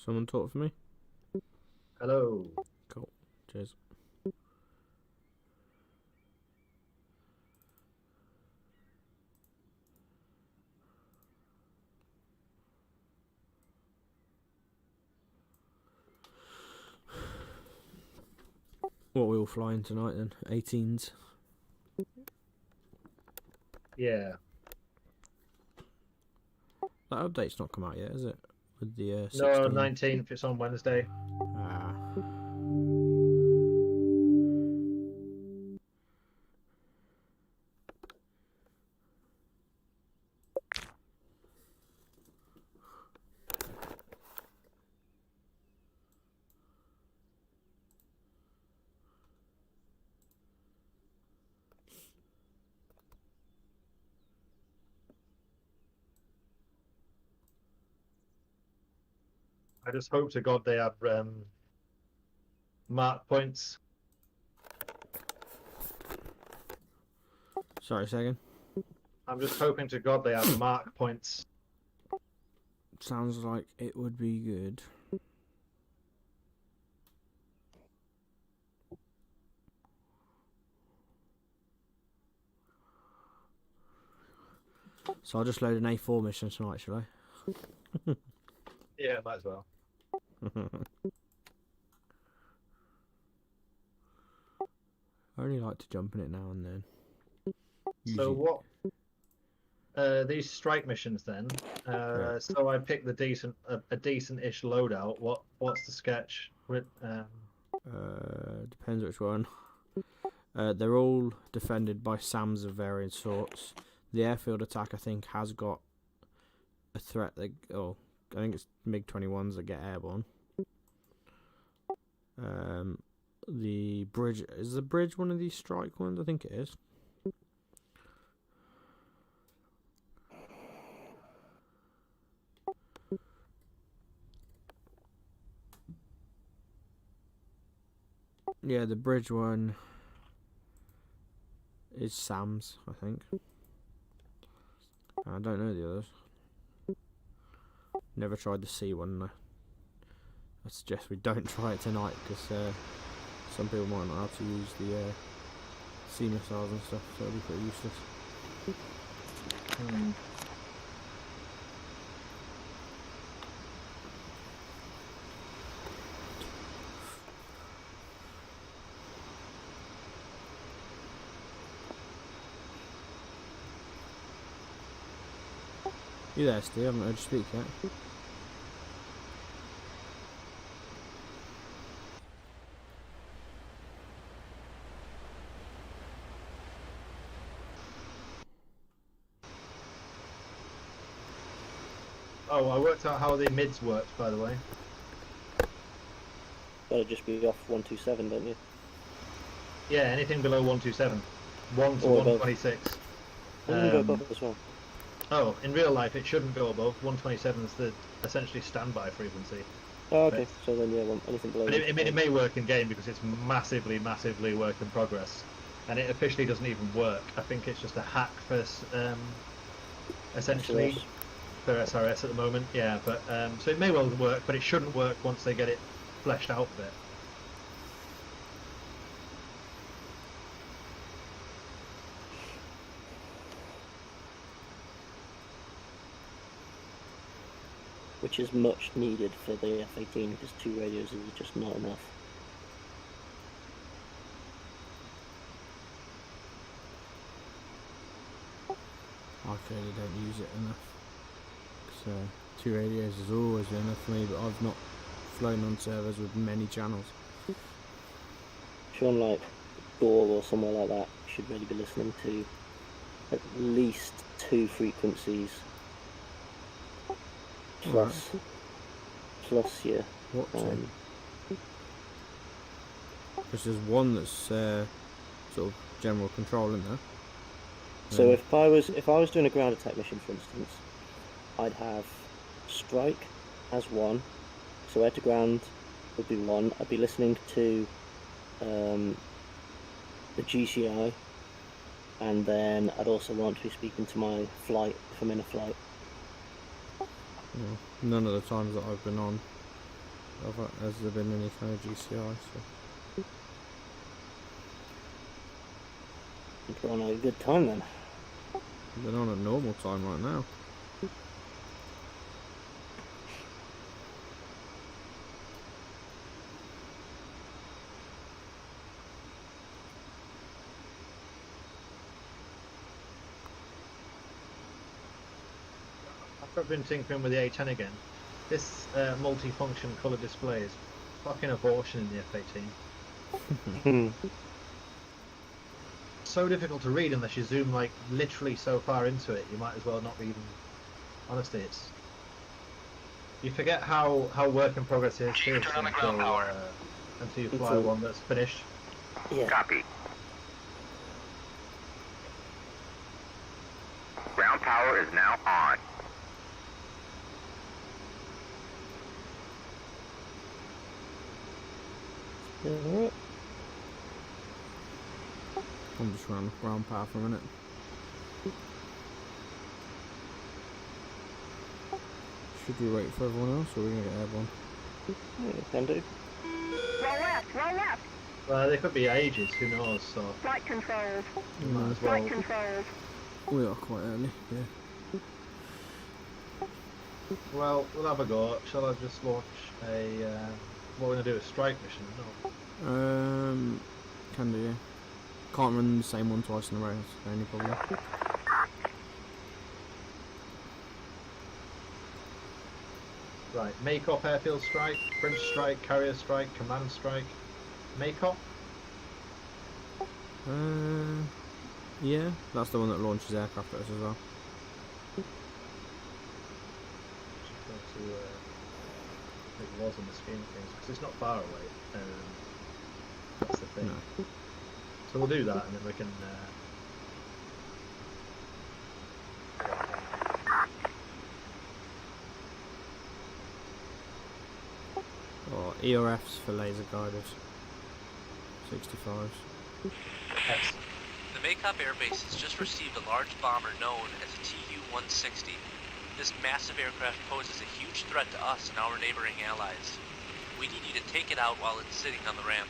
Someone talk for me? Hello. Cool. Cheers. What are we all flying tonight then? 18s? Yeah. That update's not come out yet, is it? With the 16? No, 19th. It's on Wednesday. Ah. I just hope to God they have mark points. Sorry, second. I'm just hoping to God they have mark points. Sounds like it would be good. So I'll just load an A4 mission tonight, shall I? Yeah, might as well. I only like to jump in it now and then. So Usually- what? These strike missions then. Yeah. So I picked a decent-ish loadout. What's the sketch? Depends which one. They're all defended by SAMs of various sorts. The airfield attack, I think, has got a threat. I think it's MiG-21s that get airborne. The bridge, is the bridge one of these strike ones? I think it is. Yeah, the bridge one is Sam's, I think. I don't know the others. Never tried the C one though. I suggest we don't try it tonight because some people might not know how to use the C missiles and stuff, so it'll be pretty useless. You there, Steve? I haven't heard you speak yet. Oh, I worked out how the mids worked, by the way. Gotta just be off 127, don't you? Yeah, anything below 127. 1 to Or above. 126. You can go above as well. Oh, in real life it shouldn't go above. 127 is the essentially standby frequency. Oh, okay. Right. So then, yeah, anything below. But it may work in game because it's massively work in progress, and it officially doesn't even work. I think it's just a hack for essentially SRS. for SRS at the moment. Yeah, but so it may well work, but it shouldn't work once they get it fleshed out a bit. Which is much needed for the F-18 because 2 radios is just not enough. I clearly don't use it enough. So 2 radios has always been enough for me, but I've not flown on servers with many channels. If you're on like Gore or somewhere like that, you should really be listening to at least 2 frequencies plus your What two? Because there's one that's sort of general control in there. So if I was doing a ground attack mission, for instance, I'd have strike as 1, so air to ground would be 1. I'd be listening to the GCI, and then I'd also want to be speaking to my flight if I'm in a flight. Yeah, none of the times that I've been on Has there been any kind of GCI? So. We're on a good time then. They're on a normal time right now. I've been tinkering with the A10 again. This multi-function colour display is fucking abortion in the F18. So difficult to read unless you zoom like literally so far into it. You might as well not be even. Honestly, it's. You forget how work in progress it is until you fly one that's finished. Yeah. Copy. Ground power is now on. Alright. I'm just running ground power for a minute. Should we wait for everyone else, or are we gonna get airborne? Yeah, can do. Roll left, roll left. Well, they could be ages. Who knows? So Flight controls, you might as flight well. controls. We are quite early, yeah. Well, we'll have a go. Shall I just launch a? What we're gonna do? A strike mission? No. Can do, yeah. Can't run the same one twice in a row, that's the only problem. Right, make off airfield strike, French strike, carrier strike, command strike. Make off? Yeah, that's the one that launches aircraft at us as well. It was in the scheme of things, because it's not far away. That's the thing. No. So we'll do that, and then we can. Or ERFs for laser guided 65s. X. The Makeup Air Base has just received a large bomber known as a Tu-160. This massive aircraft poses a huge threat to us and our neighboring allies. We need you to take it out while it's sitting on the ramp.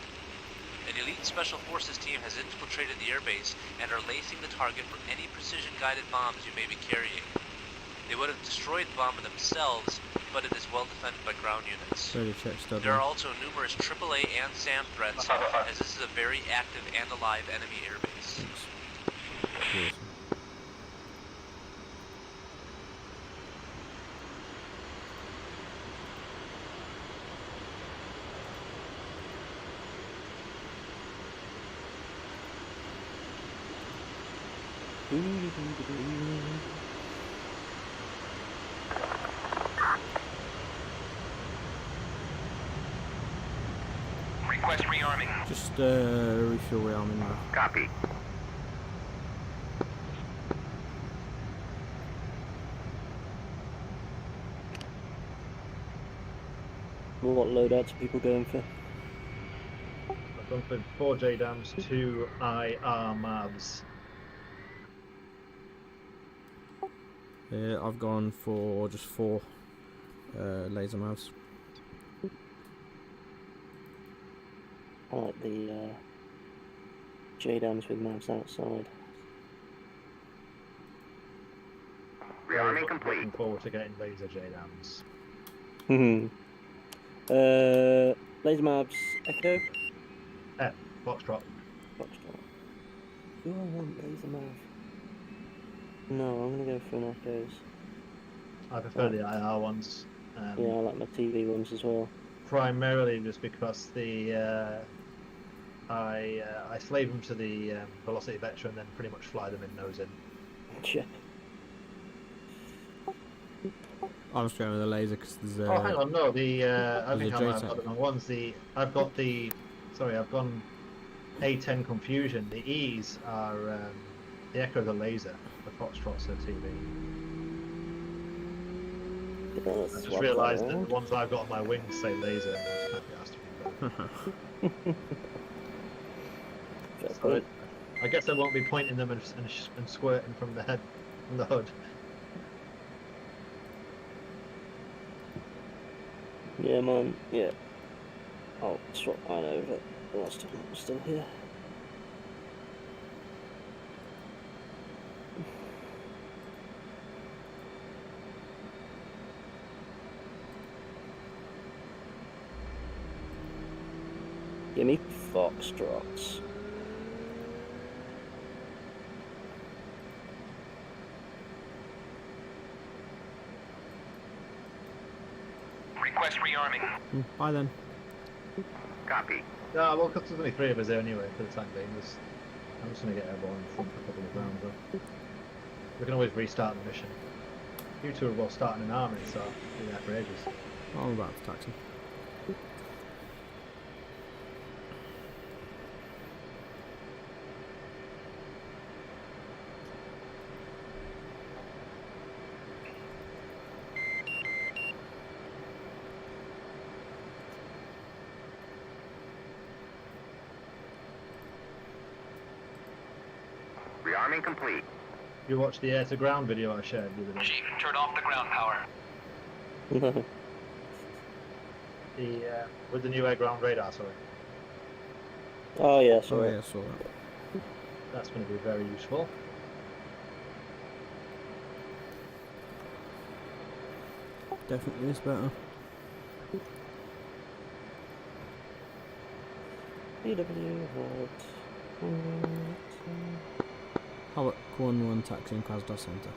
An elite Special Forces team has infiltrated the airbase and are lacing the target for any precision-guided bombs you may be carrying. They would have destroyed the bomber themselves, but it is well defended by ground units. Ready to check stud. There are also numerous AAA and SAM threats, as this is a very active and alive enemy airbase. Thanks. Awesome. Request rearming. Just refuel rearming now. Copy. What loadouts are people going for? I've gone for 4 JDAMs, 2 IR MAVs. Yeah, I've gone for just 4 laser mavs. I like the JDAMs with maps outside. Rearming complete. Looking forward to getting laser JDAMs. Laser maps, Echo. Foxtrot. Foxtrot. Do I want laser mav? No, I'm gonna go for an Echoes. I prefer the IR ones. Yeah, I like my TV ones as well. Primarily just because the I slave them to the velocity vector and then pretty much fly them in nose in. Yeah. I'm just going with the laser because there's Oh, hang on, no, the I there's think a I might have JTAC. got the wrong ones. I've gone A10 confusion. The E's are the Echo the laser. The Foxtrots are TV. I just realised that the ones I've got on my wings say laser. And I just can't be asked to be better. So I guess I won't be pointing them and squirting from the head, from the hood. Yeah, man. Yeah. I'll swap mine over. Oh, still here. Give me foxtrots. Request rearming. Bye then. Copy. Yeah, well, because there's only 3 of us there anyway for the time being. I'm just going to get airborne and thump a couple of rounds though. We can always restart the mission. You two are both starting an army, so you'll be there for ages. I'm about to taxi. Rearming complete. You watched the air to ground video I shared the other day. Chief, turn off the ground power. With the new air ground radar, sorry. Oh yeah, Oh sorry. yeah, I saw that. That's going to be very useful. Definitely is better. PW How about Corn 1 taxi in Krasnodar Center?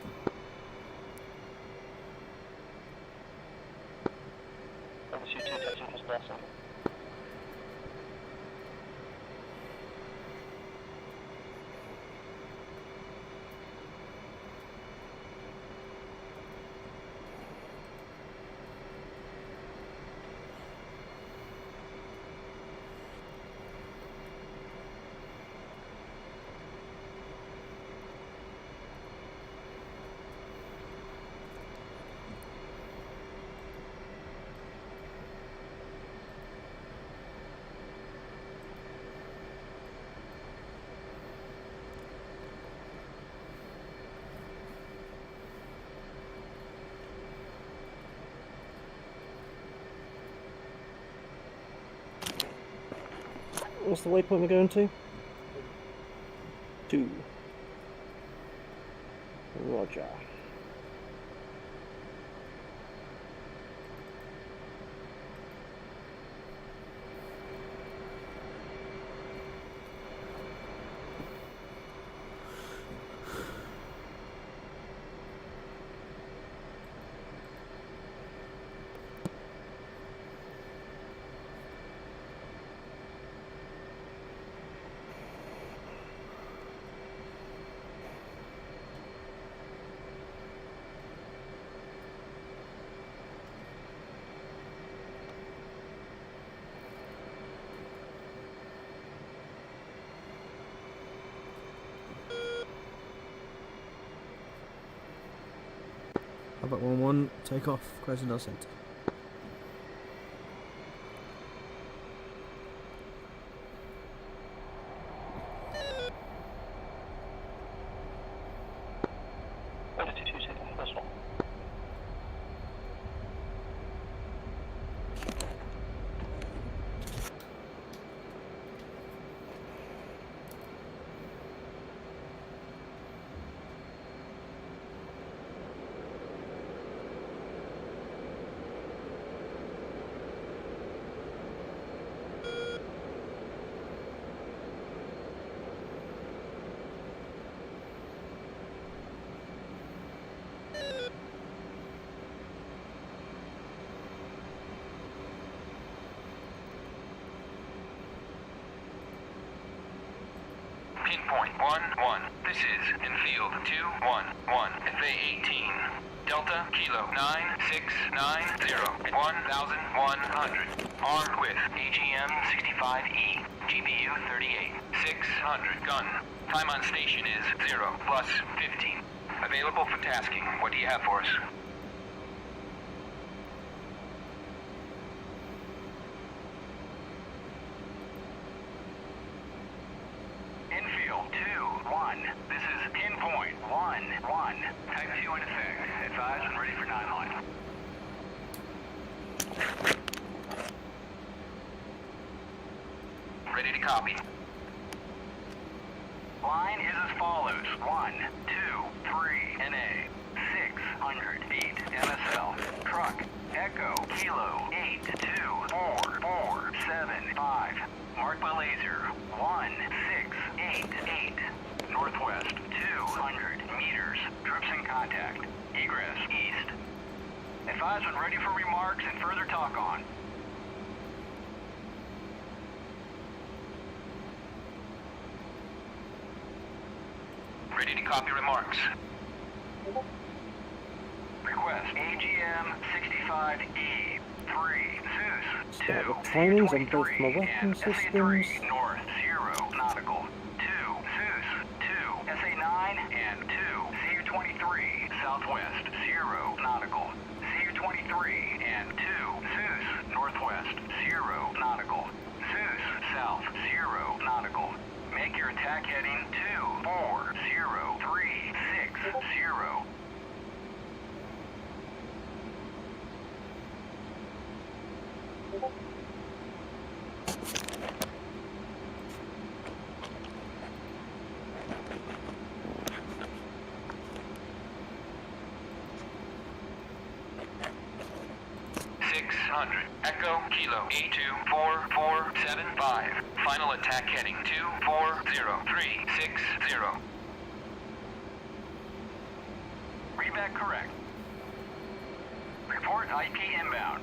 What's the waypoint we're going to? 2. Roger. How about 1-1, take off, Krasnodar Center. Pinpoint 1-1. This is infield 2-1-1. FA 18. Delta Kilo 9690. 1100. Armed with AGM 65E. GPU 38. 600. Gun. Time on station is 0 plus 15. Available for tasking. What do you have for us? Infield 2-1. This is pinpoint 1-1. Type 2 in effect. Advised and ready for 9 line. ready to copy. Line is as follows. 1, 2, 3, NA. 600 feet. MSL. Truck. Echo. Kilo. 8, 2, 4, 4, 7, 5. Marked by laser. 1, 6, 8, 8. Northwest. 200 meters. Troops in contact. Egress. East. Advise when ready for remarks and further talk on. Ready to copy remarks. Request AGM 65E 3 Zeus 2 Start with timings on both my CU23 weapon and systems. SA3 North 0 nautical 2 Zeus 2 SA9 and 2 CU23 Southwest 0 nautical CU23 and 2 Zeus Northwest 0 nautical Zeus South 0 nautical. Make your attack heading 24030. Echo Kilo 824475. Final attack heading 240360. Read back correct. Report IP inbound.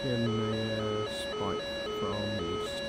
Getting a spike from the east.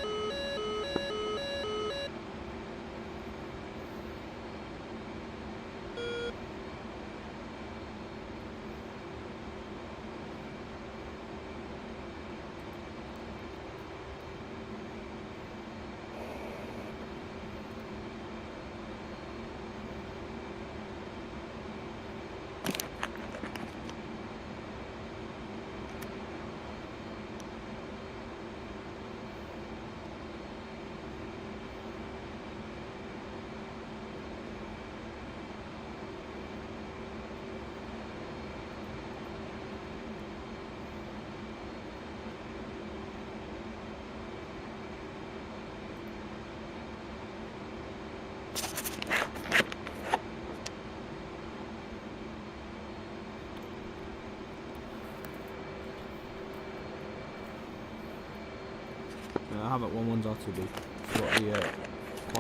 I have it 1-1's RTB. Got the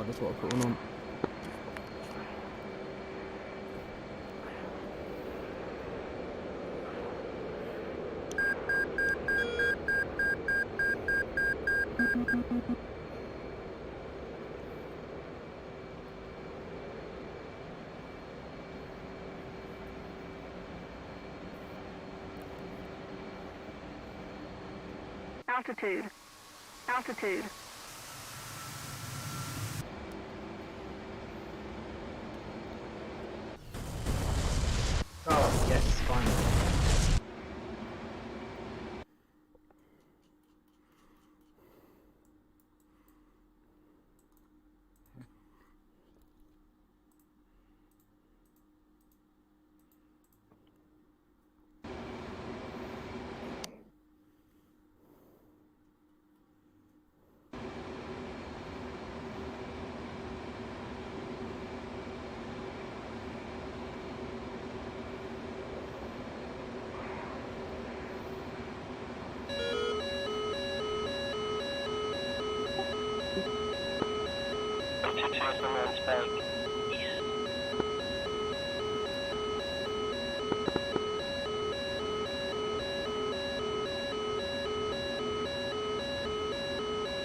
I just got to put one on. Altitude. Altitude. Oh, yes, finally.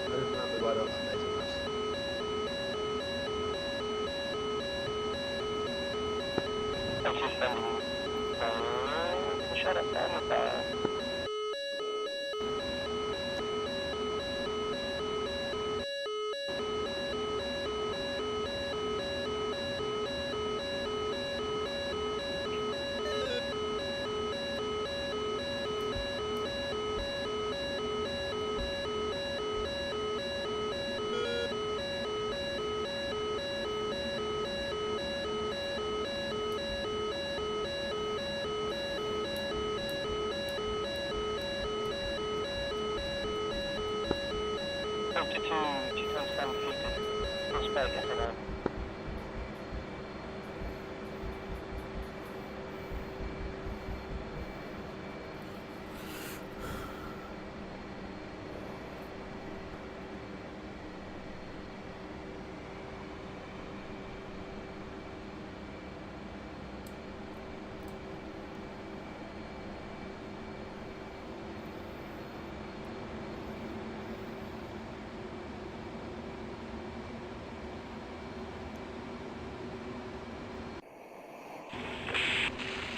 I don't remember why that was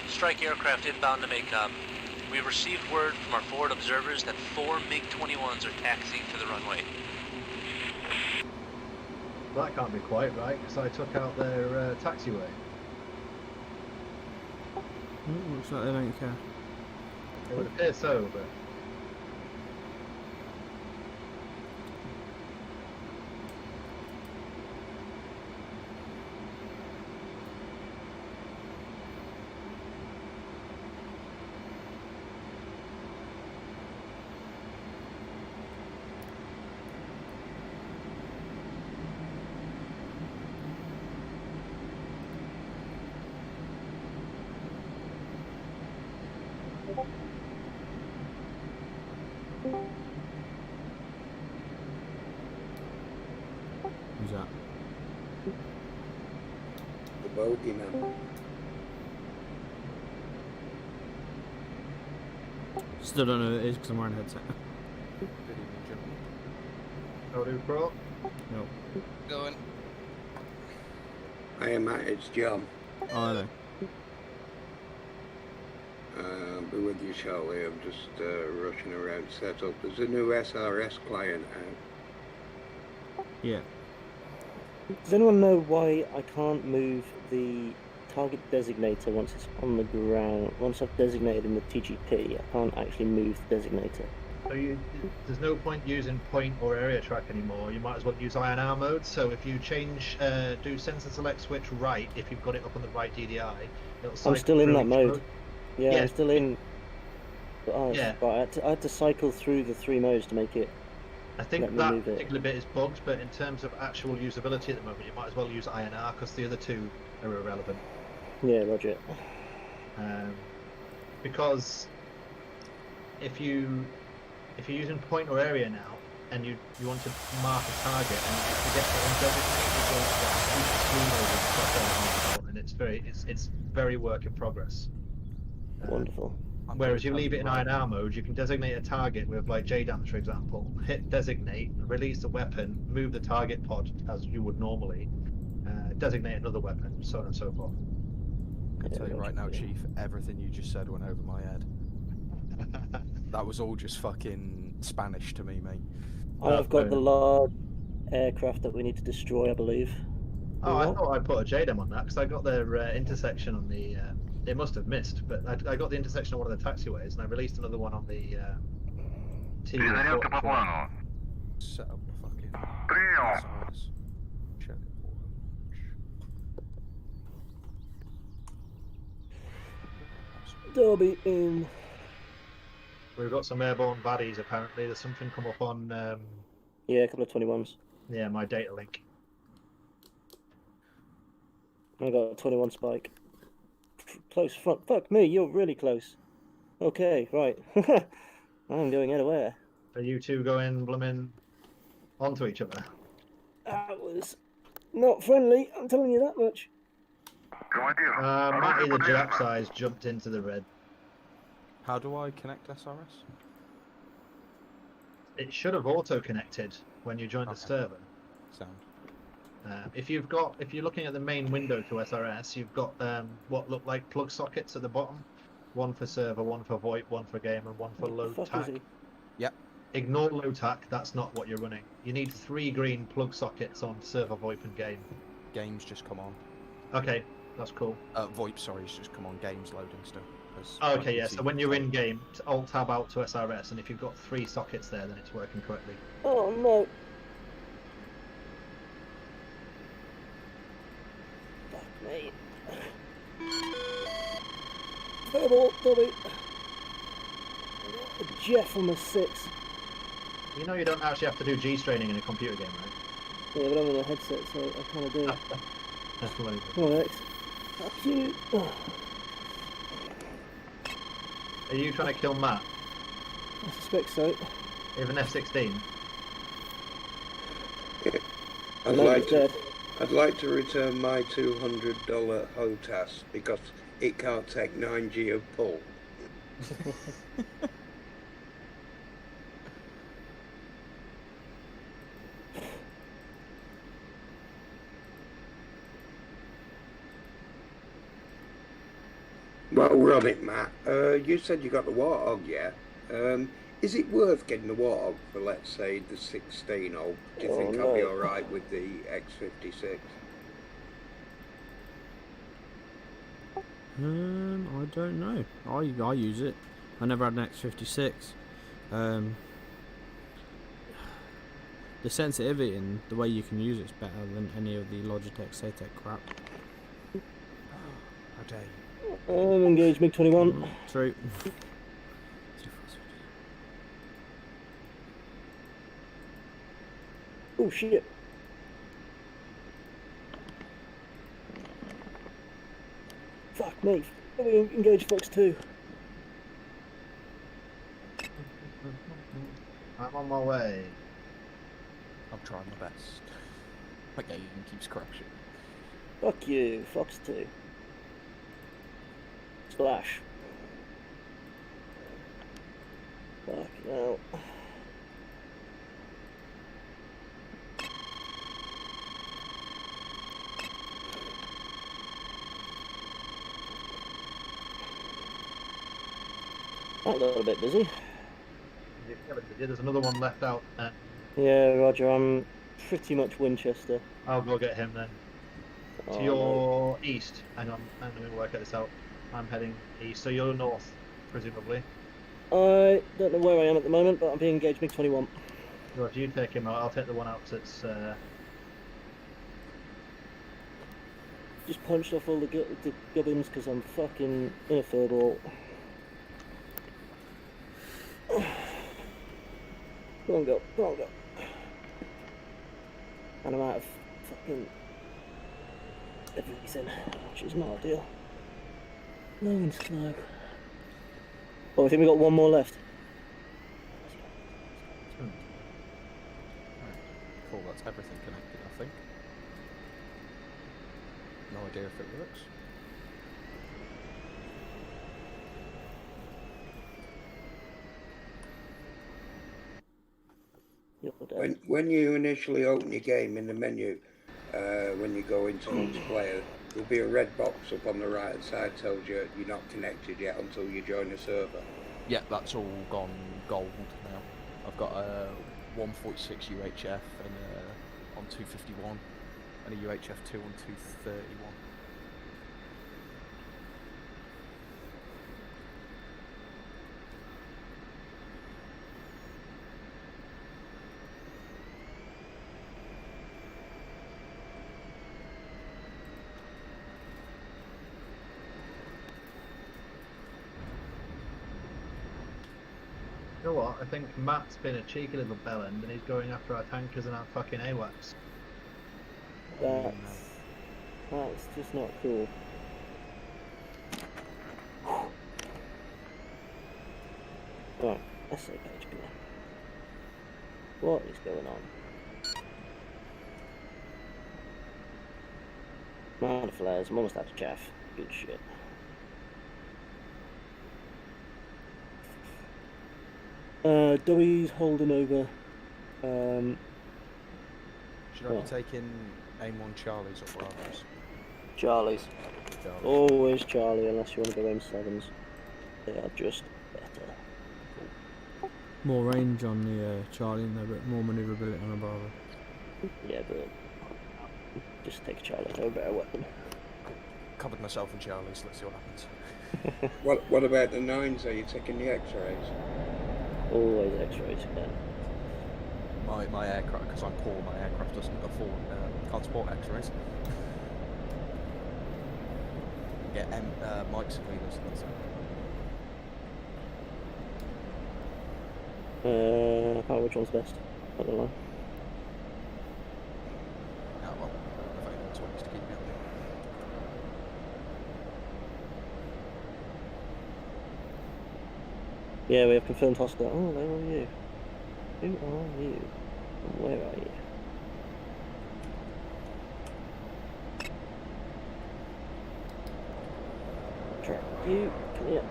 Strike aircraft inbound to MACOM. We received word from our forward observers that 4 MiG-21s are taxiing to the runway. That can't be quite right, because I took out their taxiway. Looks like they don't care. It would appear so, but... Who's that? The bogeyman. Still don't know who it is because I'm wearing a headset. How do pro? No. Going. Hey Matt, it's John. Oh, I know. I'll be with you shortly. I'm just rushing around set up. There's a new SRS client out. Yeah. Does anyone know why I can't move the target designator once it's on the ground? Once I've designated in the TGP, I can't actually move the designator. So there's no point using point or area track anymore. You might as well use INR mode. So if you change, do sensor select switch right, if you've got it up on the right DDI, it'll cycle I'm still in through that each mode. Yeah, Yeah. I'm still in. Yeah. But I had to cycle through the 3 modes to make it. I think Let me that move it. particular bit is bugged, but in terms of actual usability at the moment, you might as well use INR because the other two are irrelevant. Yeah, roger. Because if you're using point or area now, and you want to mark a target and you forget to undesignate, and it's very work in progress. Wonderful. Whereas you leave it in INR mode, you can designate a target with like JDAMs, for example, hit designate, release the weapon, move the target pod as you would normally, designate another weapon, so on and so forth. I can tell you right now, Chief, everything you just said went over my head. That was all just fucking Spanish to me, mate. I've got the large aircraft that we need to destroy, I believe. Oh, I thought I put a JDAM on that because I got their intersection on the. They must have missed, but I got the intersection on one of the taxiways, and I released another one on the. Set up the fucking SRS. Check it for Derby in. We've got some airborne baddies apparently. There's something come up on. Yeah, a couple of 21s. Yeah, my data link. I got a 21 spike. Close front. Fuck me, you're really close. Okay, right. I'm going anywhere. Are you two going blooming onto each other? That was not friendly, I'm telling you that much. Matty the Jap size jumped into the red. How do I connect SRS? It should have auto connected when you joined the server. Sound. If you're looking at the main window to SRS, you've got what look like plug sockets at the bottom. One for server, one for VoIP, one for game, and one for low tac. Yep. Ignore low tac, that's not what you're running. You need 3 green plug sockets on server, VoIP, and game. Games just come on. Okay, that's cool. VoIP, sorry, it's just come on. Games loading still. Okay, yeah, so when you're in game, alt tab out to SRS, and if you've got 3 sockets there, then it's working correctly. Oh no. Fuck me. Verbal, Dobby. Jeff on the 6. You know you don't actually have to do G-straining in a computer game, right? Yeah, but I'm in a headset, so I kind of do. That's what it is. Come on, X. Fuck you. Are you trying to kill Matt? I suspect so. With an F-16? I'd like to return my $200 HOTAS because it can't take 9G of pull. Well, we're on it, Matt. You said you got the Warthog, yeah? Is it worth getting the Warthog for, let's say, the 16, or do you think I'll be alright with the X56? I don't know. I use it. I never had an X56. The sensitivity and the way you can use it's better than any of the Logitech Satec crap. How dare you? I'm engaged MiG-21. True. Oh shit. Fuck me. Let me engage Fox 2. I'm on my way. I'm trying my best. My game keeps crashing. Fuck you, Fox 2. Splash. Fuck no. That got a bit busy. There's another one left out. Yeah, Roger, I'm pretty much Winchester. I'll go get him then. To your east. Hang on, let me work this out. I'm heading east, so you're north, presumably. I don't know where I am at the moment, but I'm being engaged MiG-21. Roger, you take him out. I'll take the one out that's... Just punched off all the gubbins because I'm fucking in a furball. Go on, go. Go on, go. And I'm out of fucking everything, which is not ideal. No one's slow. Oh, I think we got one more left. Cool, that's everything connected, I think. No idea if it works. When you initially open your game in the menu, when you go into multiplayer, there'll be a red box up on the right hand side tells you you're not connected yet until you join a server. Yeah, that's all gone gold now. I've got a 146 UHF and on 251 and a UHF 2 on 231. You know what? I think Matt's been a cheeky little bellend and he's going after our tankers and our fucking AWACS. That's just not cool. Right, let's see page B. What is going on? Man flares, I'm almost out of chaff. Good shit. W's holding over. Should I be taking aim 1 Charlies or Bravos? Charlies. Always Charlie, unless you want to go M7s. They are just better. More range on the Charlie and a bit more manoeuvrability on the Bravo. Yeah, but just take a Charlie, they're a better weapon. Covered myself in Charlies, let's see what happens. What about the 9s? Are you taking the X-rays? Always X-rays again. My aircraft, because I'm poor, my aircraft doesn't afford, can't support X-rays. Yeah, Mike's cleaners, that's it. work out which one's best. Not gonna lie. Yeah, well, if anyone's wants to keep me updated. Yeah, we have confirmed hostile. Oh, where are you? Who are you? And where are you? Track you. Come here.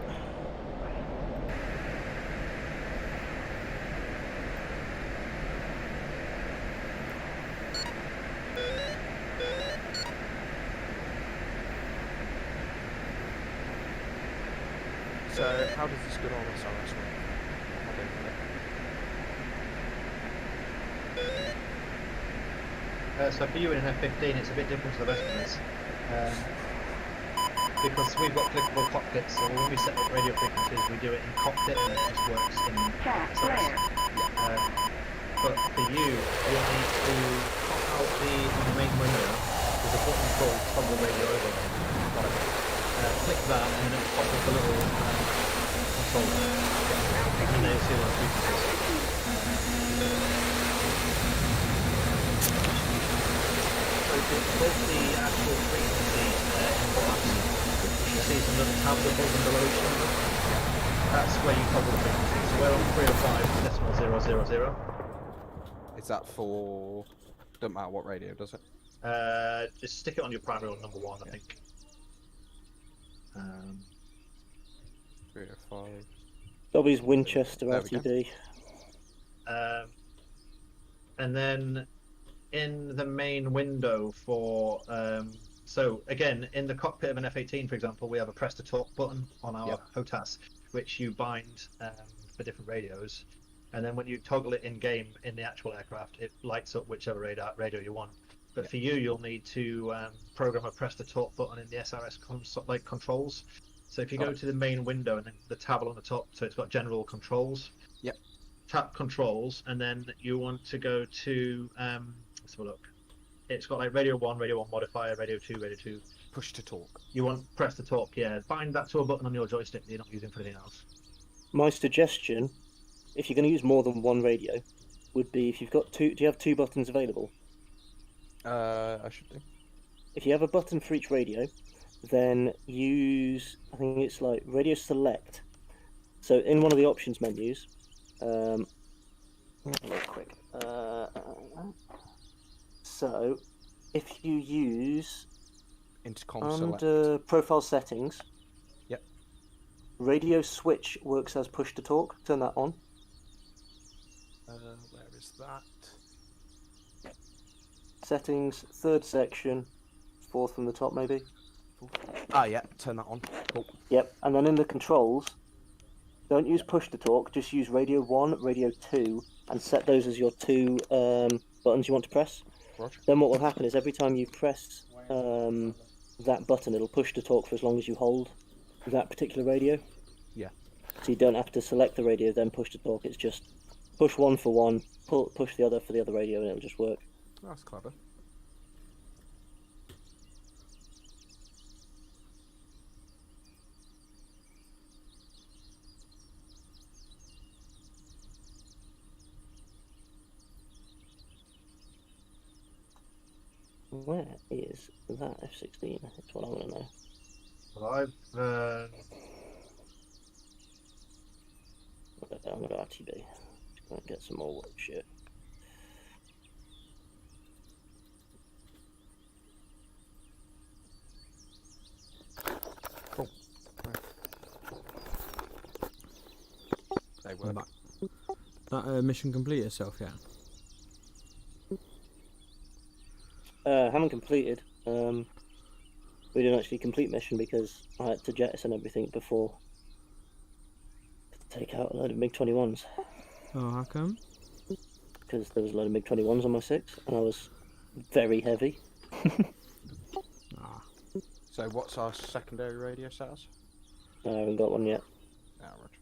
So, how does this good on SRS work? I don't know. So for you in an F15, it's a bit different to the rest of us. Because we've got clickable cockpits, so when we set up radio frequencies, we do it in cockpit and it just works in SRS. But for you, you'll need to pop out on the main window. There's a button called toggle radio overlay. Click that and then it'll pop up a little controller. And then you'll see those frequencies. So both the actual frequency inputs, you see some little tabs above and below each other. That's where you toggle the frequency. So we're on 305.000. Is that for... Doesn't matter what radio, does it? Just stick it on your primary or number one, I think. 305. Dobby's Winchester There we go. RTB. And then in the main window for so again in the cockpit of an F-18, for example, we have a press to talk button on our HOTAS, which you bind for different radios, and then when you toggle it in game in the actual aircraft, it lights up whichever radio you want. But for you, you'll need to program a press to talk button in the SRS controls. So if you go to the main window and then the tab on the top, so it's got general controls. Yep. Tap controls, and then you want to go to let's have a look. It's got like radio 1 modifier, radio 2, radio 2. Push to talk. You want press to talk, yeah. Bind that to a button on your joystick that you're not using for anything else. My suggestion, if you're going to use more than one radio, would be if you've got two. Do you have two buttons available? I should do. If you have a button for each radio, then use, I think it's like radio select. So in one of the options menus, real quick. So if you use Intercom select. under profile settings, Yep. radio switch works as push to talk. Turn that on. Where is that? Settings, third section, fourth from the top maybe. Ah, yeah, turn that on. Cool. Yep, and then in the controls, don't use push to talk, just use radio 1, radio 2, and set those as your two buttons you want to press. Roger. Then what will happen is every time you press that button, it'll push to talk for as long as you hold that particular radio. Yeah. So you don't have to select the radio, then push to talk, it's just push one for one, push the other for the other radio, and it'll just work. That's clever. Where is that F-16? That's what I want to know. Well, I've I'm going to RTB. Just going to get some more work shit. Cool. They work. That mission complete itself yet? Haven't completed. We didn't actually complete mission because I had to jettison everything before to take out a load of MiG-21s. Oh, how come? Because there was a load of MiG-21s on my 6 and I was very heavy. Ah. So what's our secondary radio status? I haven't got one yet. Ah, Roger.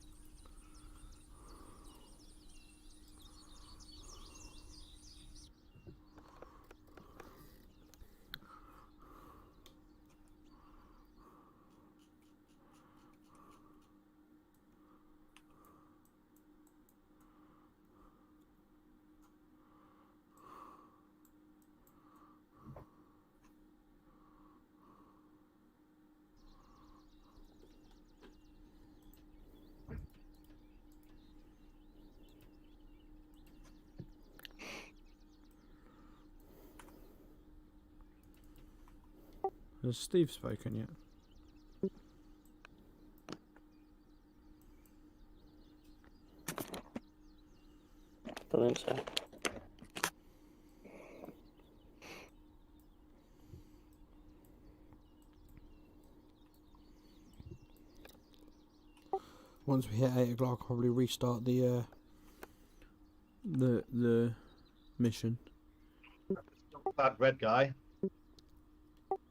Has Steve spoken yet? Don't think so. Once we hit 8 o'clock, I'll probably restart the mission, Bad red guy.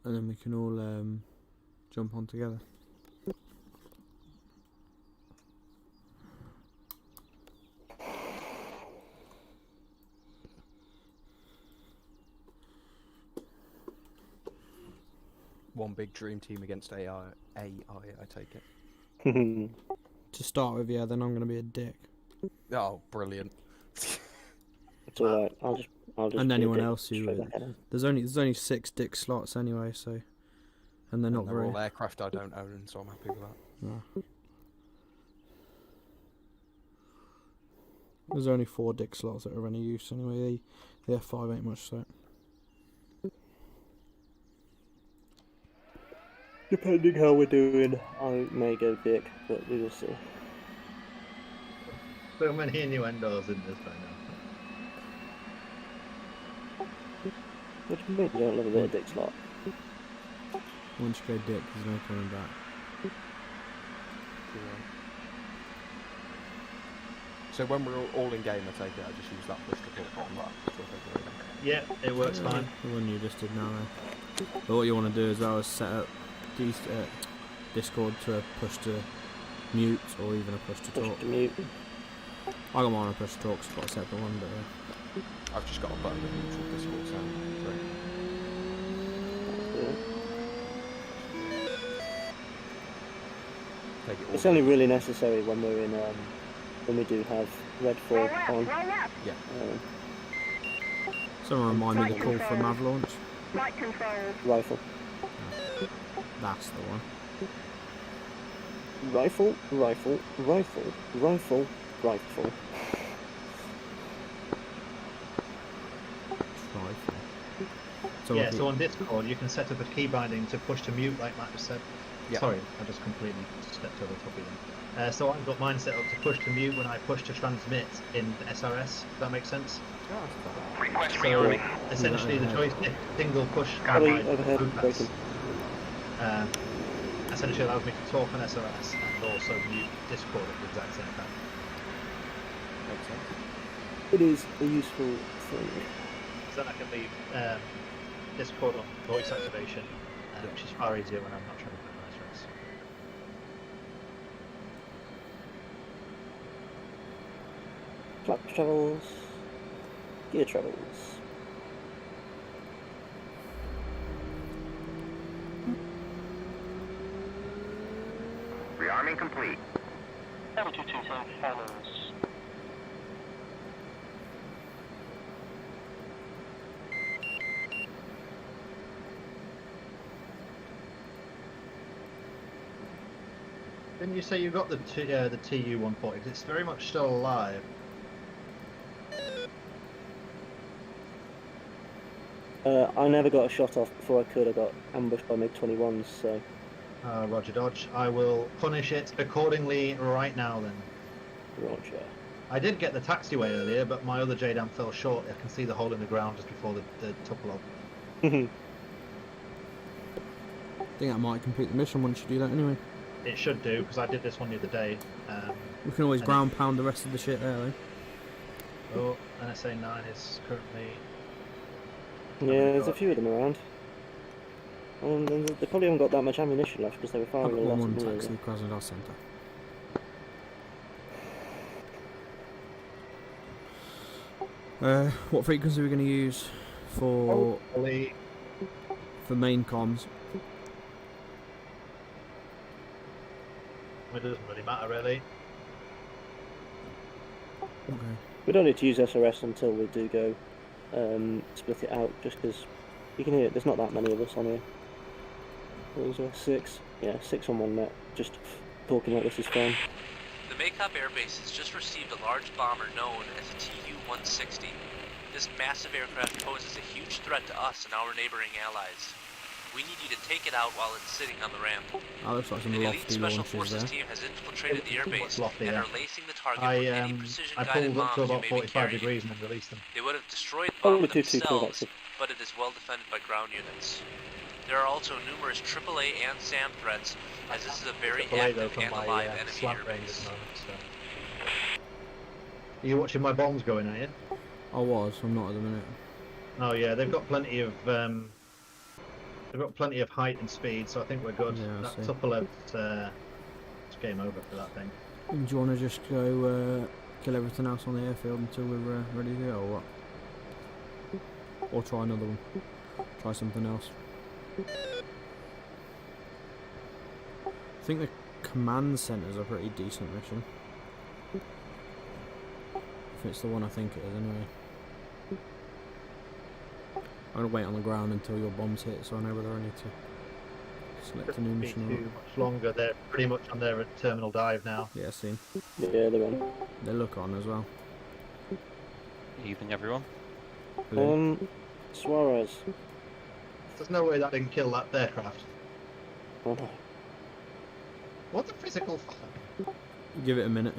and then we can all jump on together. One big dream team against AI, I take it. To start with, yeah. Then I'm gonna be a dick. Oh, brilliant. It's alright. I'll just. And be a anyone dick else who straight back at him. there's only 6 dick slots anyway, so and they're not They're very. all aircraft I don't own, so I'm happy with that. No. There's only 4 dick slots that are of any use anyway. The F5 ain't much so. Depending how we're doing, I may go dick, but we will see. So many innuendos in this right now. What do you mean you don't love a bit of dick slot? Once you go dick, there's no coming back. So when we're all in game, I take it, I just use that push to talk button. Yeah, it works fine. The one you just did now. But what you want to do as well is set up Discord to a push to mute or even a push to Push talk. to mute. I got mine on a push to talk, so I've got a separate one, but I've just got a button with neutral Discord sound. Take it all. It's only really necessary when we're in when we do have red Roll 4 left, on. roll left. Yeah. someone remind me the call for Mav launch. Flight control. Rifle. That's the one. Rifle, rifle, rifle, rifle, rifle. Rifle. So Yeah, so on Discord you can set up a key binding to push to mute, like Matt just said. Yeah. Sorry, I just completely stepped over the top of you. So I've got mine set up to push to mute when I push to transmit in SRS. Does that make sense? Request So rearming. essentially the joystick single push Overhead, combined breaking. essentially allows me to talk on SRS and also mute Discord at the exact same time. Makes sense. It is a useful thing. So then I can leave Discord on voice activation, which is far easier when I'm not trying to put on SRS. Flap travels. Gear travels. Rearming complete. 7227 follows. Didn't you say you got the TU-140? 'Cause it's very much still alive. I never got a shot off before I could. I got ambushed by MiG-21s, so Roger Dodge. I will punish it accordingly right now then. Roger. I did get the taxiway earlier, but my other JDAM fell short. I can see the hole in the ground just before the tuple. I think that might complete the mission once you do that anyway. It should do, because I did this one the other day. We can always And- ground pound the rest of the shit there though. Oh, NSA 9 is currently... Yeah, there's a few of them around. And they probably haven't got that much ammunition left because they were I've firing got a lot one of taxi, them. Krasnodar Centre. What frequency are we going to use for Hopefully, main comms? it doesn't really matter really. Okay. We don't need to use SRS until we do go split it out, just because you can hear it. There's not that many of us on here. What was there? 6? Yeah, 6 on one net. Just talking like this is fun. The Maycop Air Base has just received a large bomber known as a TU-160. This massive aircraft poses a huge threat to us and our neighboring allies. We need you to take it out while it's sitting on the ramp. That looks like some An elite lofty special launches forces there. team has infiltrated the airbase Lofty, and yeah. are lacing the target with any precision I guided pulled up to bombs you about may be 45 carrying. degrees and then released them. They would have destroyed Oh, bomb we do two themselves, back. but it is well defended by ground units. There are also numerous AAA and SAM threats, as this is a very AAA though active from and my alive enemy slant range at airbase. the moment. So. Are you watching my bombs going, are you? I was. I'm not at the minute. Oh yeah, they've got plenty of height and speed, so I think we're good. Yeah, I That see. upper it's game over for that thing. Do you want to just go kill everything else on the airfield until we're ready to go, or what? Or try another one? Try something else. I think the command center's a pretty decent mission. If it's the one I think it is, anyway. I'm gonna wait on the ground until your bombs hit, so I know whether I need to select a new Be mission or too not. much longer. They're pretty much on their terminal dive now. Yeah, seen. Yeah, they're on. They look on as well. Evening, everyone. Hello. Suarez. There's no way that didn't kill that aircraft. Oh no. What the physical fuck? Give it a minute.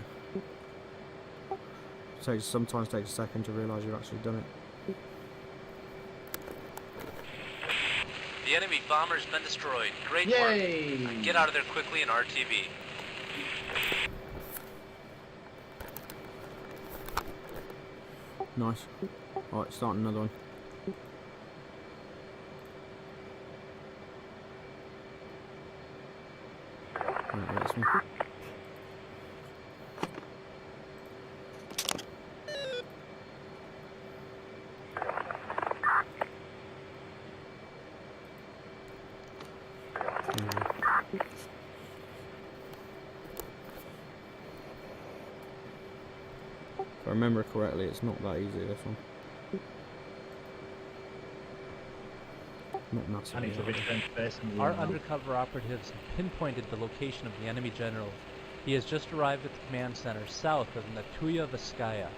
Sometimes takes a second to realise you've actually done it. The enemy bomber's been destroyed. Great Yay! work. Get out of there quickly in RTB. Nice. Alright, start another one. Right, that's me. If I remember correctly, it's not that easy, this one. Not I massively need to hard. return to base and Our undercover operatives have pinpointed the location of the enemy general. He has just arrived at the command center south of Natuya Vizcaya,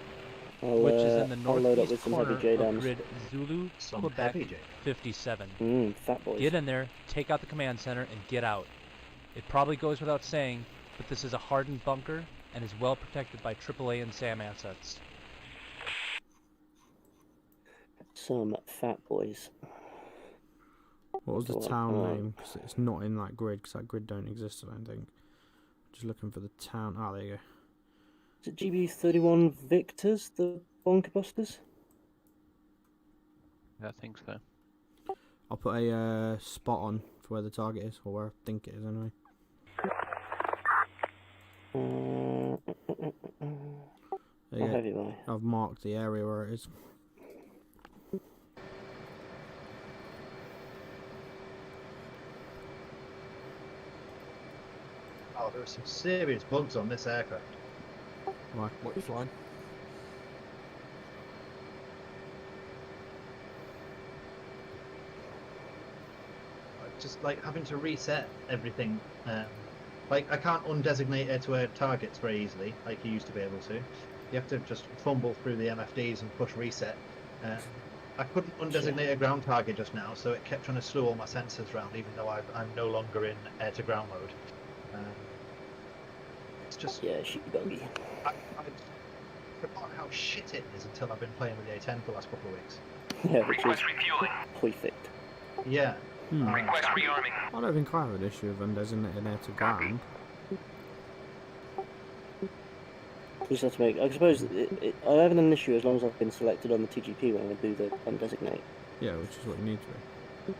which is in the I'll load up northeast with some corner heavy of JDAMs. grid Zulu, Some Quebec heavy J. 57. Fat boys. Get in there, take out the command center, and get out. It probably goes without saying, but this is a hardened bunker and is well protected by AAA and SAM assets. Some fat boys. What was the Go on, town go on. name? 'Cause it's not in that grid, because that grid don't exist, I don't think. Just looking for the town. Ah, there you go. Is it GB31 Victors, the bunker busters? Yeah, I think so. I'll put a spot on for where the target is, or where I think it is anyway. There you How go. heavy am I? I've marked the area where it is. Oh, there are some serious bugs on this aircraft. Right. What you flying? Just like having to reset everything. Like I can't undesignate air-to-air targets very easily, like you used to be able to. You have to just fumble through the MFDs and push reset. I couldn't undesignate a ground target just now, so it kept trying to slew all my sensors round, even though I'm no longer in air-to-ground mode. It's just Yeah, she buggy. I forgot how shit it is until I've been playing with the A10 for the last couple of weeks. Yeah, which is Request refueling. perfect. Yeah. Request rearming. I don't think I have an issue with undesignated air to ground. Just have to make. I suppose I haven't an issue as long as I've been selected on the TGP when I do the undesignate. Yeah, which is what you need to be.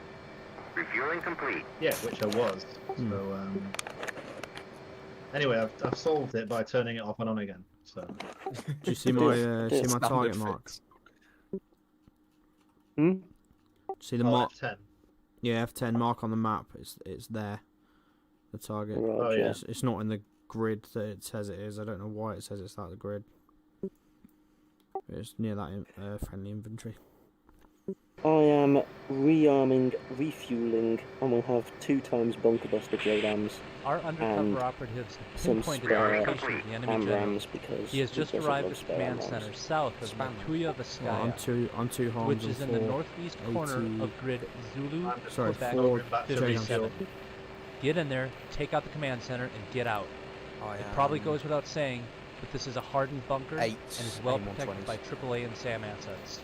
Refueling complete. Yeah, which I was. So anyway, I've solved it by turning it off and on again. So Do you see my see my Standard target mark? fix. See the mark? F10. Yeah, F10 mark on the map. It's there. The target. Right, Oh, yeah. It's not in the grid that it says it is. I don't know why it says it's out of the grid. It's near that friendly inventory. I am rearming, refueling, and we'll have 2 times bunker buster JDAMs. Our undercover And operatives have some pinpointed the spare location of the enemy general. AMRAMs because He has just he doesn't arrived love at the spare command AMRAMs. center south of Natuya Well, I'm Vaskaya, two harms which and is in the northeast corner 80 of grid Zulu, I'm just Sorry, Quebec, four back to 57. refuel. Get in there, take out the command center, and get out. It probably goes without saying, but this is a hardened bunker and is well protected by AAA and SAM assets.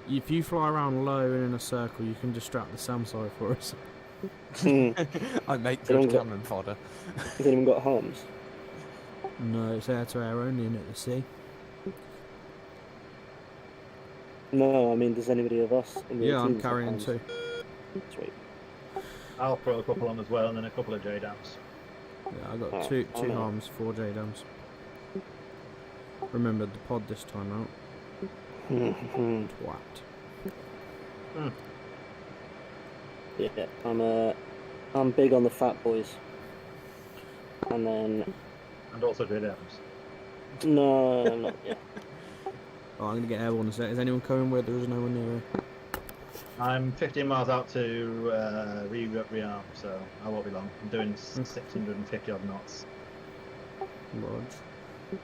If you fly around low and in a circle, you can distract the SAM side for us. I make They don't good got- cannon fodder. Has anyone got harms? No, it's air to air only and at the sea. No, I mean, does anybody of us in the Yeah, I'm 18s have carrying harms? 2. Sweet. I'll throw a couple on as well, and then a couple of JDAMs. Yeah, I got Alright, two I'll know. harms, 4 JDAMs. Remembered the pod this time out. Twat. Yeah, I'm big on the fat boys. And then And also JDAMs. no, I'm not. Yeah. Oh, I'm gonna get airborne in a sec. Is anyone coming where there is no one near here? I'm 15 miles out to rearm, so I won't be long. I'm doing 650 odd knots. Rog.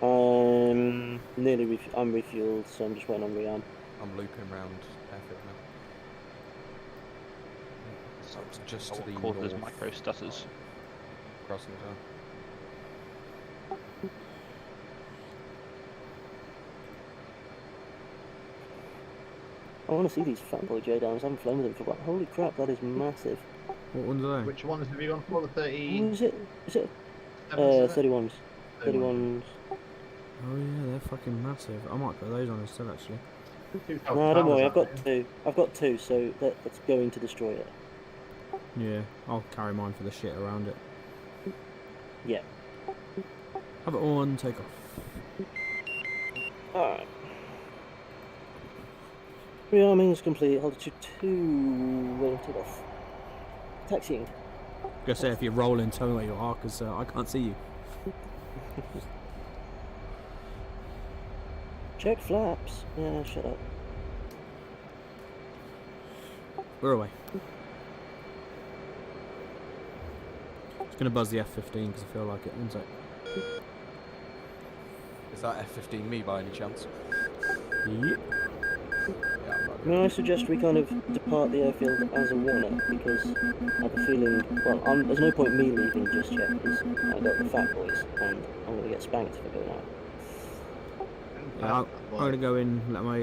I'm refueled, so I'm just waiting on rearm. I'm looping round airfield now. So it's just to the Call those north. micro stutters. Crossing as well. I want to see these fat boy JDAMs. I haven't flown with them for a while. Holy crap, that is massive. What ones are they? Which ones have you gone for? The 30? What is it? Is it 31s? 31s. Oh yeah, they're fucking massive. I might put those on instead actually. No, don't worry. I've got 2. I've got 2, so that's going to destroy it. Yeah, I'll carry mine for the shit around it. Yeah. Have it on, take off. Alright. Rearming is complete. Altitude 2. Will take off. Taxiing. Gonna say if you're rolling, tell me where you are, because I can't see you. Check flaps. Yeah, shut up. We're away. Just gonna buzz the F-15 because I feel like it. One sec. Is that F-15 me by any chance? Yep. Yeah, I'm not May I suggest we kind of depart the airfield as a warner, because I have a feeling, well, there's no point me leaving just yet, because I got the fat boys, and I'm going to get spanked if I go now. Yeah, I'm gonna go in, let my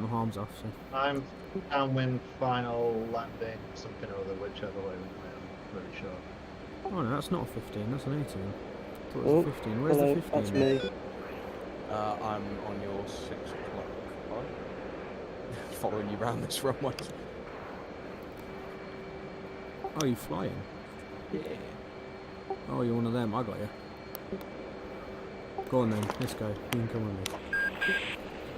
harms off. So. I'm downwind, final landing, something or other, whichever way we went. I'm pretty sure. Oh no, that's not a 15, that's an 18. I thought it Oh, was a 15. Where's hello, the 15? that's me. I'm on your 6 o'clock line. Following you round this runway. Oh, you flying? Yeah. Oh, you're one of them. I got you. Go on then, let's go. You can come with me.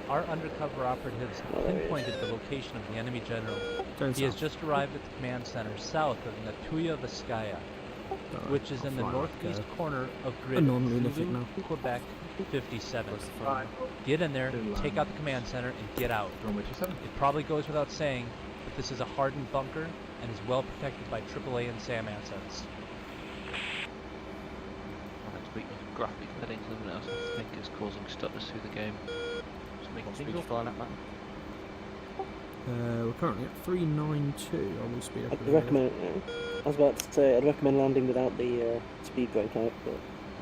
Our undercover operatives have pinpointed the location of the enemy general. Going He has south. just arrived at the command center south of Natuya Vaskaya, Alright, which is I'll in the fly northeast like, corner of a grid non-lunatic Zulu, now. Quebec 57. Where's the front? Get in there, take out the command center, and get out. It probably goes without saying, but this is a hardened bunker and is well protected by AAA and SAM assets. Right, tweak the graphic settings, isn't it? I think it's causing stutters through the game. Just making What speed things you up. flying at, man? We're currently at 392. I will speed up a I'd little bit. recommend, I was about to say, I'd recommend landing without the speed brake out, but...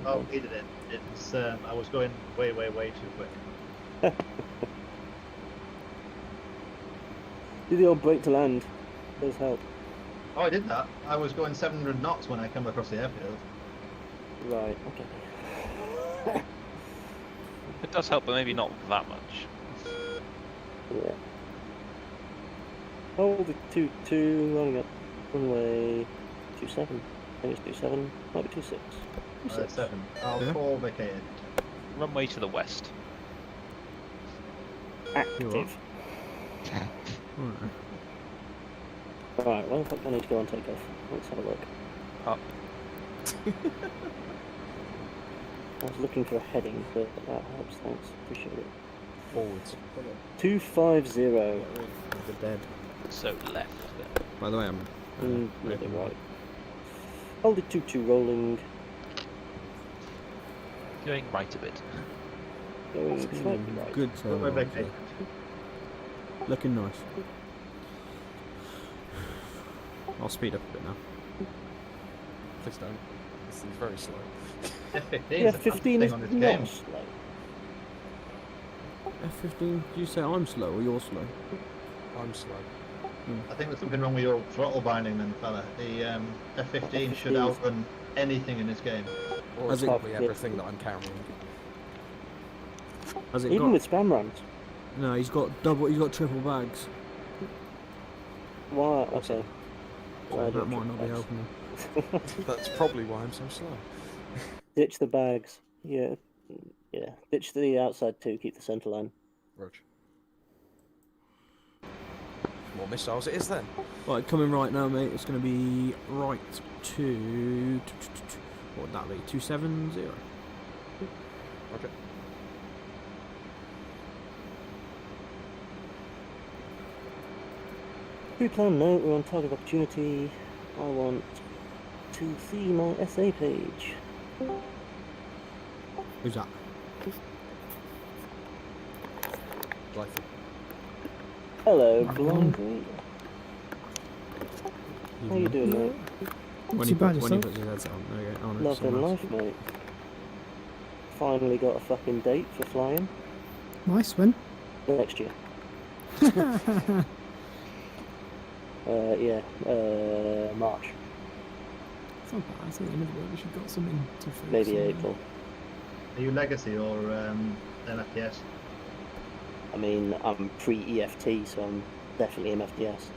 Oh, he did it. It's, I was going way too quick. Do the old brake to land. Does help. Oh, I did that. I was going 700 knots when I came across the airfield. Right, okay. It does help, but maybe not that much. Yeah. Hold the 2-2, running up. Runway 27. I think it's 27. Might be 26. 26. 7. I'll Yeah. call vacated. Runway to the west. Active. Alright. Alright, where the fuck do I need to go on takeoff? Let's have a look. Up. I was looking for a heading, but that helps, thanks. Appreciate it. Forwards. 250. Get rid of the dead. So left. By the way, I'm Maybe right. Hold it 2-2 rolling. Going right a bit. Going slightly right. Good turn. Looking nice. I'll speed up a bit now. Please don't. This is very slow. Yeah, 15 is not slow. F15, do you say I'm slow or you're slow? I'm slow. I think there's something wrong with your throttle binding then, fella. The F15 should outrun anything in this game. Or Has it- probably everything that I'm carrying. Has it Even got? with spam runs. No, he's got triple bags. Why? Okay. So that might not be helping him. That's probably why I'm so slow. Ditch the bags. Yeah. Yeah. Ditch the outside too. Keep the centre line. Roach. More missiles it is then. Right, coming right now, mate. It's going to be right to what would that be? 270. Okay. Pre-plan note, we're on target opportunity. I want to see my SA page. Who's that? Blythe. Hello, Blondie. How you doing, mate? When he puts his headset on. There you go. Oh, no, Love and life, mate. Finally got a fucking date for flying. Nice, when? Next year. March. It's not bad. I think in other words, we should got something to focus Maybe on. April. Are you Legacy or MFTS? I mean, I'm pre-EFT, so I'm definitely MFDS.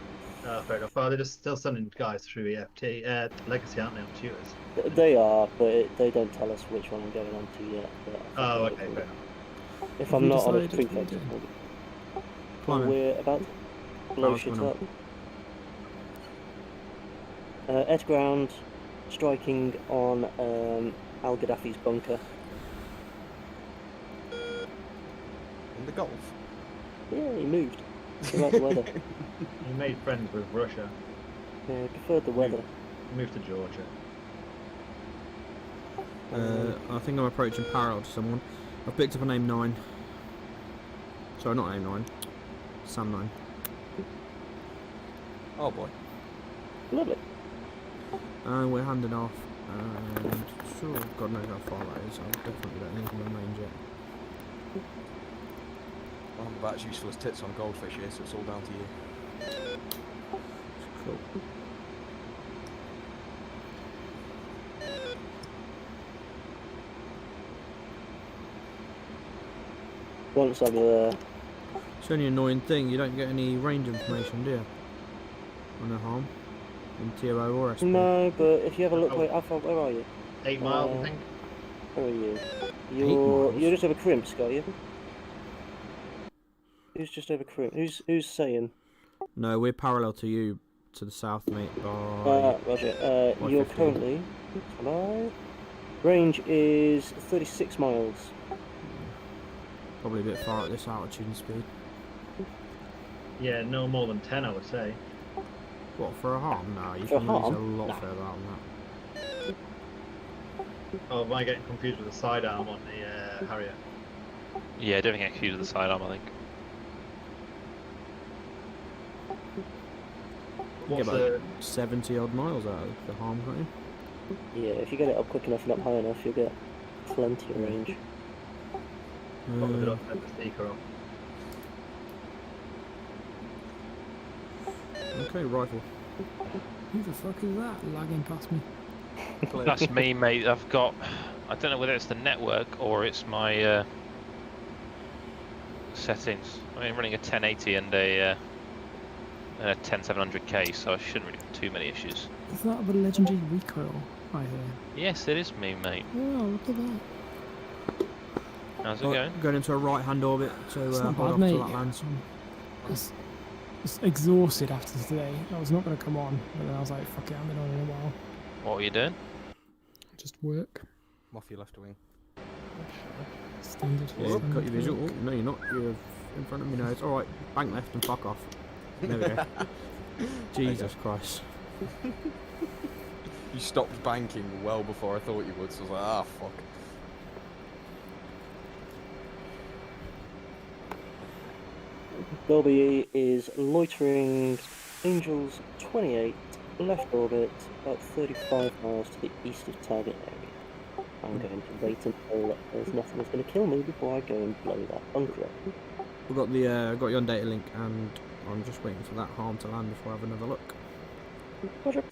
Fair enough. Well, they're just still sending guys through EFT. Legacy, aren't they, on tutors? They are, but they don't tell us which one I'm going on to yet. But Oh, okay, fair enough. if Have I'm you not on a decided what prefect, you're doing? Climbing. we're about to blow How's shit going on? up. At ground, striking on Al Gaddafi's bunker. In the Gulf. Yeah, he moved. He liked the weather. He made friends with Russia. Yeah, he preferred the weather. Moved to Georgia. I think I'm approaching parallel to someone. I've picked up a name 9. Sorry, not name 9. Sam 9. Oh boy. Lovely. And we're handing off. And sure, God knows how far that is. I definitely don't think I'm in range yet. I'm about as useful as tits on goldfish here, so it's all down to you. Cool. Once I'm It's the only annoying thing, you don't get any range information, do you? On the harm? In TRO or SP? no, but if you have a look, where are you? 8 miles, I think. Where are you? miles? You're just over Crimps, are you? Who's just over Crimps? Who's saying? No, we're parallel to you, to the south, mate. Roger. by You're 15. currently. Hello? Range is 36 miles. Probably a bit far at this altitude and speed. Yeah, no more than 10, I would say. What, for a harm? No, you For a can lose a harm? lot No. further out than that. Oh, am I getting confused with the sidearm on the Harrier? Yeah, don't get confused with the sidearm, I think. You get What's about the... 70 odd miles out of the harm, can't you? Yeah, if you get it up quick enough and up high enough, you'll get plenty of range. Probably don't have the speaker on. Okay, rifle. Who the fuck is that lagging past me? That's me, mate. I've got... I don't know whether it's the network or it's my settings. I'm running a 1080 and a 10700K, so I shouldn't really have too many issues. Is that the legendary recoil I hear? Yes, it is me, mate. Oh, look at that. How's it Right, going? going into a right-hand orbit, so It's not hold bad, off mate. till that lands. It's exhausted after today. I was not going to come on, but then I was like, fuck it, I haven't been on in a while. What were you doing? Just work. I'm off your left wing. Standard. Yeah, standard got your visual. look. Oh, no, you're not. You're in front of me now. It's alright. Bank left and fuck off. There we go. Jesus Christ. You stopped banking well before I thought you would, so I was like, ah, fuck. Dolby is loitering Angels 28, left orbit, about 35 miles to the east of target area. I'm going to wait until there's nothing that's going to kill me before I go and blow that bunker up. We've got the got you on data link, and I'm just waiting for that harm to land before I have another look. Roger.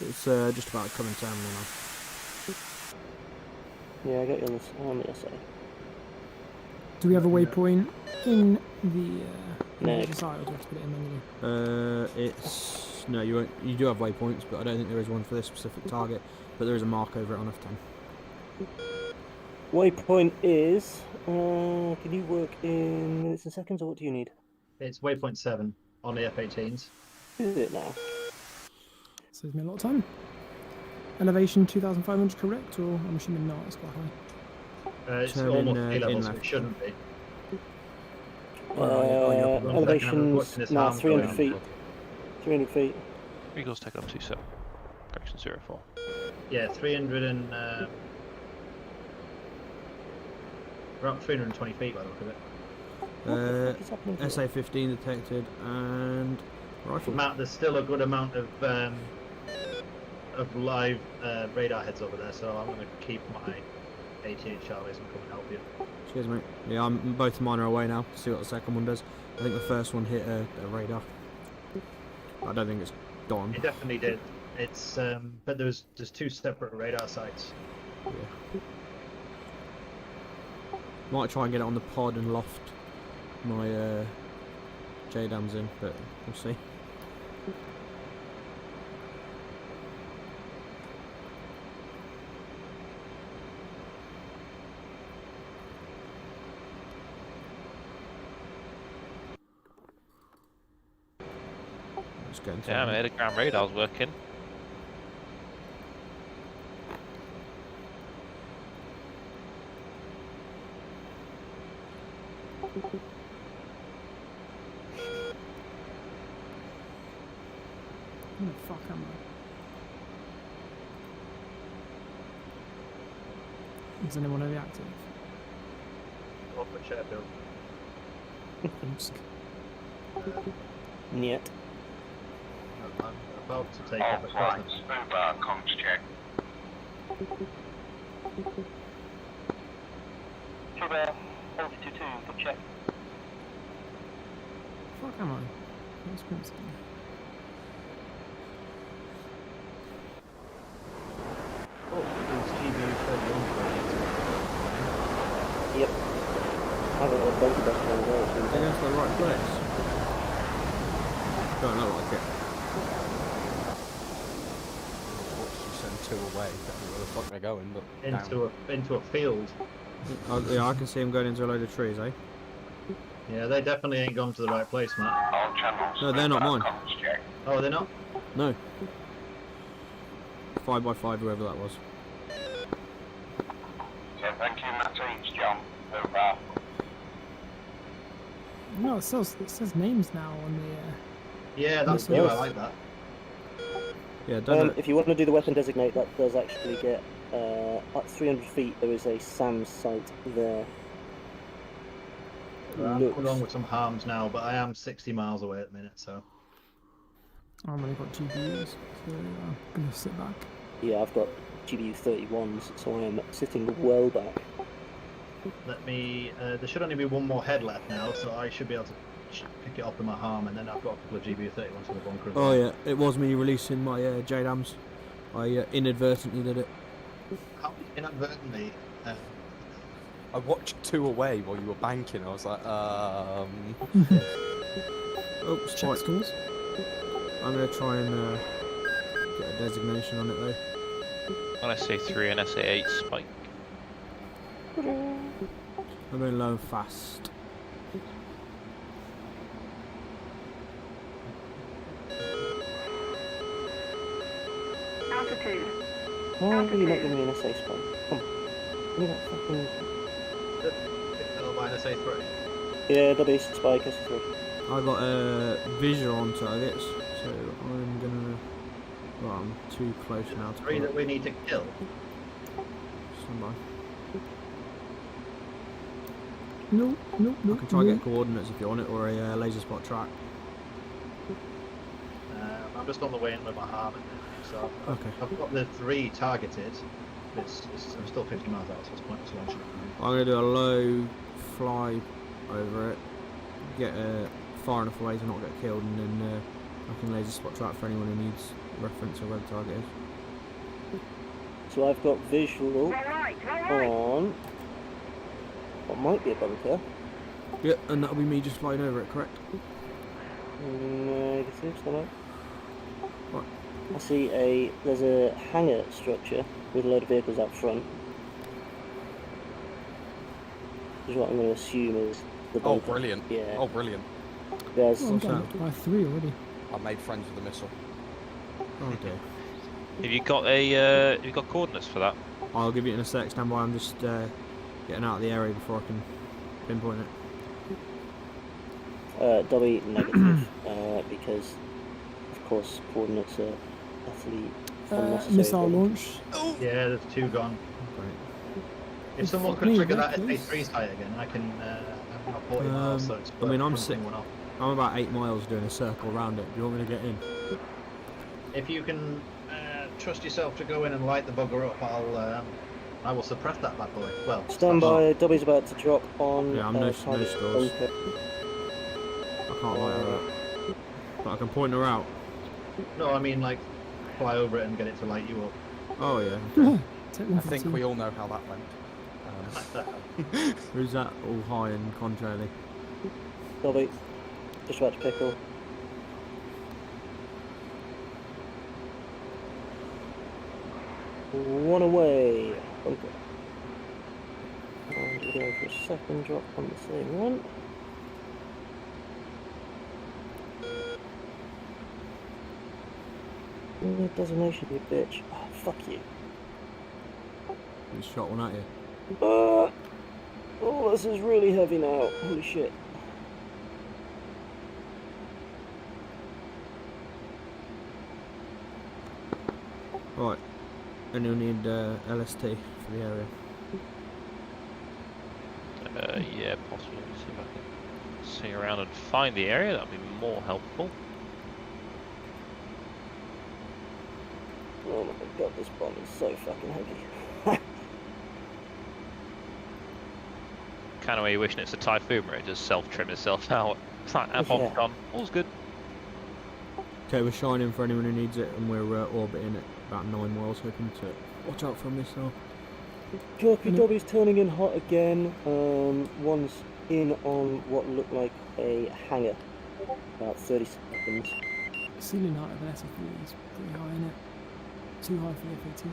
It's just about to come in terminal now. Yeah, I got you on the SA. Do we have a waypoint in the No. side, or do we have to put it in manually? It's no, you won't. You do have waypoints, but I don't think there is one for this specific target. But there is a mark over it on F10. Waypoint is. Can you work in minutes and seconds, or what do you need? It's waypoint 7 on the F-18s. Is it now? Saves me a lot of time. Elevation 2,500 correct, or I'm assuming not, it's quite high. It's Turn almost in, sea level, in so it left. shouldn't be. Elevation's now 300 feet. 300 feet. Eagles take up 27. Correction 04. Yeah, 300 and... we're up 320 feet by the look of it. What the fuck is happening to it? SA-15 detected, and rifle. Matt, there's still a good amount of live radar heads over there, so I'm going to keep my 88 Charlies and come and help you. Cheers, mate. Yeah, both mine are away now. See what the second one does. I think the first one hit a radar. I don't think it's gone. It definitely did. It's but there's two separate radar sites. Yeah. Might try and get it on the pod and loft my JDAMs in, but we'll see. Just going to Yeah, my air ground radar's working. Where the fuck am I? Is anyone over active? Off at Sheffield. Oops. Niet. I'm about to take off at Crescent. comms check. Trevor, 22, good check. Fuck am I? Where's Crimson? Oh, it's GB31. Yep. I haven't got a bunker back on there. Are they going to the right place? Don't look like it. Watch you send two away, don't know where the fuck they're going, but Into a field. Oh, yeah, I can see them going into a load of trees, eh? Yeah, they definitely ain't gone to the right place, Matt. All channels. No, they're not mine. Comms check. Oh, they're not? No. 5x5, whoever that was. So thank you, Matisse, John. Over. No, it says names now on the. Yeah, that's Yes, new. yes. I like that. Yeah, don't If you want to do the weapon designate, that does actually get at 300 feet. There is a SAM site there. I'm going on with some harms now, but I am 60 miles away at the minute, so. I've only got GPUs, so I'm gonna sit back. Yeah, I've got GBU 31s, so I am sitting well back. Let me. There should only be one more head left now, so I should be able to pick it up in my harm, and then I've got a couple of GB31s in the bunker. As Oh well. yeah, it was me releasing my JDAMs. I inadvertently did it. How inadvertently? I watched two away while you were banking. I was like, Oops, Check right. stores. I'm going to try and get a designation on it though. On SA3 and SA8 spike. I'm going low and fast. Altitude. Why are you not giving me an SA spike? Come on. Give me that fucking... Turbine SA3. Yeah, double east spike SA3. I got a visual on targets, so I'm gonna. Well, I'm too close now to. 3 that we need to kill. Stand by. No. I can try and get coordinates if you want it, or a laser spot track. I'm just on the way in with my arm. So I've got the 3 targeted. I'm still 50 miles out, so it's pointless launching. I'm gonna do a low fly over it, get far enough away to not get killed, and then I can laser spot track for anyone who needs reference of where the target is. So I've got visual on what might be a bunker. Yeah, and that'll be me just flying over it, correct? Negative, stand up. What? I see there's a hangar structure with a load of vehicles out front. Which is what I'm going to assume is the bunker. Oh, brilliant. Yeah. Oh, brilliant. There's... I'm getting up by 3 already. I made friends with the missile. Oh dear. Have you got coordinates for that? I'll give you it in a sec, stand by, I'm just getting out of the area before I can pinpoint it. Dobby, negative, because, of course, coordinates are utterly unnecessary. Missile launch. Yeah, there's 2 gone. Great. If someone could trigger that SA3 site again, I can. I'm not 40 miles, so it's. I mean, I'm about 8 miles doing a circle around it. Do you want me to get in? If you can trust yourself to go in and light the bugger up, I will suppress that bad boy. Well, stand by. Dobby's about to drop on. Yeah, I'm no stores. I can't light her up, but I can point her out. No, I mean like fly over it and get it to light you up. Oh yeah. Okay. I think we all know how that went. Who's that all high and contrary? Dobby, just about to pickle. One away. Bunker. And we're going for a second drop on the same one. Designation, you bitch. Oh, fuck you. Just shot one at you. Oh, this is really heavy now. Holy shit. Right. And you'll need LST for the area. Yeah, possibly. See if I can swing around and find the area. That'd be more helpful. Oh my god, this bomb is so fucking heavy. Kind of way you're wishing it's a Typhoon where it just self-trim itself out. It's like, that bomb's gone. All's good. Okay, we're shining for anyone who needs it, and we're orbiting at about 9 miles, hoping to watch out for a missile. Copy, Dobby's turning in hot again. One's in on what looked like a hangar. About 30 seconds. Ceiling height of an SF3 is pretty high, isn't it? Too high for the F-18,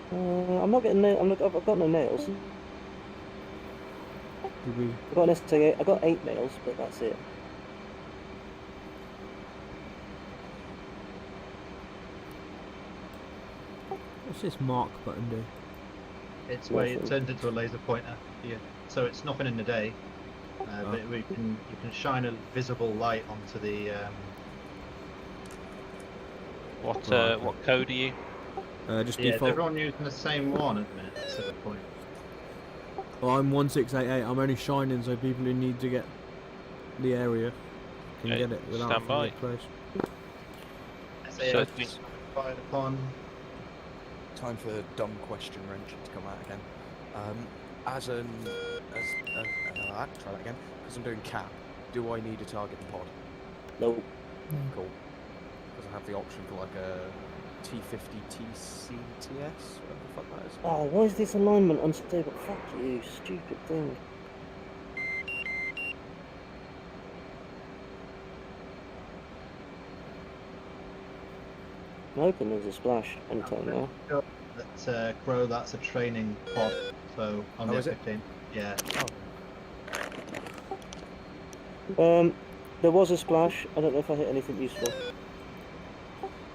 I think. I'm not getting I've got no nails. I've got an STA, I've got 8 nails, but that's it. What's this mark button do? It's where it turns into a laser pointer. Yeah. So it's nothing in the day, but you can shine a visible light onto the. What code are you? Just yeah, default. everyone using the same one at the minute. That's the point. Well, I'm 1688. I'm only shining so people who need to get the area can get it without stand by. close. So fired upon. Time for a dumb question wrench to come out again. Try that again. Because I'm doing cap, do I need a targeting pod? Nope. Cool. Because I have the option for like a T50 TCTS, whatever the fuck that is. Oh, why is this alignment unstable? Fuck you, stupid thing. I'm hoping there's a splash anytime now. That's Crow, that's a training pod, so on the F-15. Yeah. There was a splash. I don't know if I hit anything useful.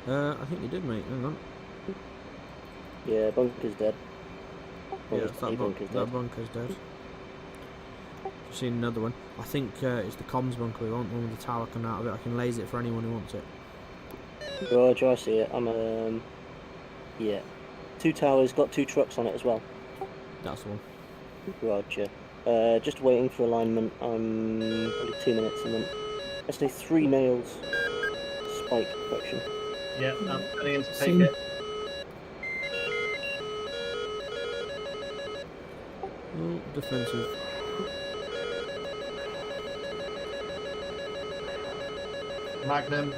I think you did, mate. Hang on. Yeah, bunker's dead. Yeah, that bunker's dead. I've seen another one. I think it's the comms bunker we want, one with the tower coming out of it. I can laser it for anyone who wants it. Roger, I see it. I'm yeah. 2 towers, got 2 trucks on it as well. That's the one. Roger. Just waiting for alignment. I'm probably 2 minutes and then let's say 3 nails. Spike perfection. Yeah, I'm turning in to take it. Oh, defensive. Magnum.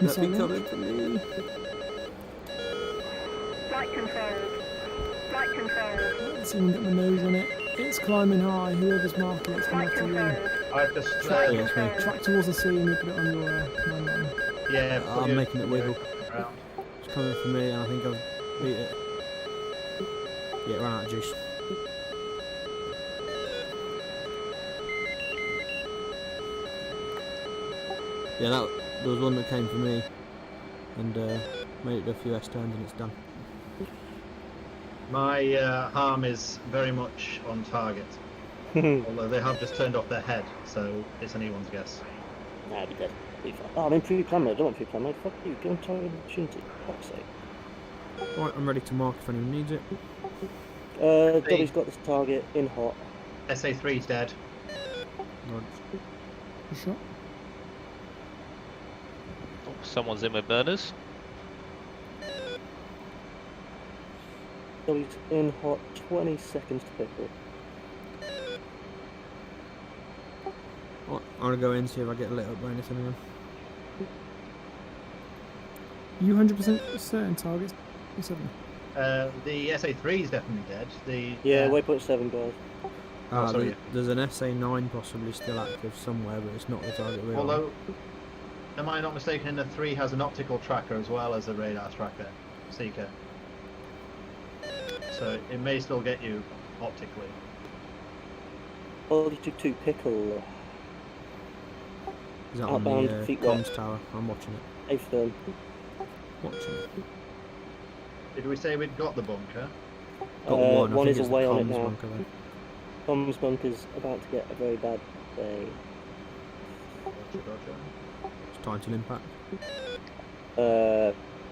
Let me come in for me. Flight control. Flight control. Let's even get my nose on it. It's climbing high. Whoever's marking it's going to have to win. I've just Track towards the sea and you put it on your command line. Yeah, I'm making it wiggle. It's coming for me and I think I've beat it. Yeah, it ran out of juice. Yeah, there was one that came for me and made it do a few S turns and it's done. My harm is very much on target. Although they have just turned off their head, so it's anyone's guess. Nah, I'll be dead. Be fine. Oh, I'm in pre-plan mode. I don't want pre-plan mode. Fuck you. Go and target opportunity. Fuck's sake. Right, I'm ready to mark if anyone needs it. Dobby's got this target in hot. SA3's dead. Right. Good shot. Oh, someone's in with burners. Dobby's in hot. 20 seconds to pick up. Right, I'm gonna go in see if I get lit up by anything again. You 100% certain targets? 7. The SA3 is definitely dead. The Yeah, waypoint 7, guys. sorry. There's an SA9 possibly still active somewhere, but it's not the target we're on. Although, am I not mistaken, in the 3 has an optical tracker as well as a radar tracker, seeker. So it may still get you optically. Oh, you took 2 pickle. Is that on Outbound, the feet comms wet. tower? I'm watching it. 8th firm. Watching it. Did we say we'd got the bunker? Got one. I One think is it's away the on it comms now. bunker though. Comms bunker's about to get a very bad day. It's time to impact.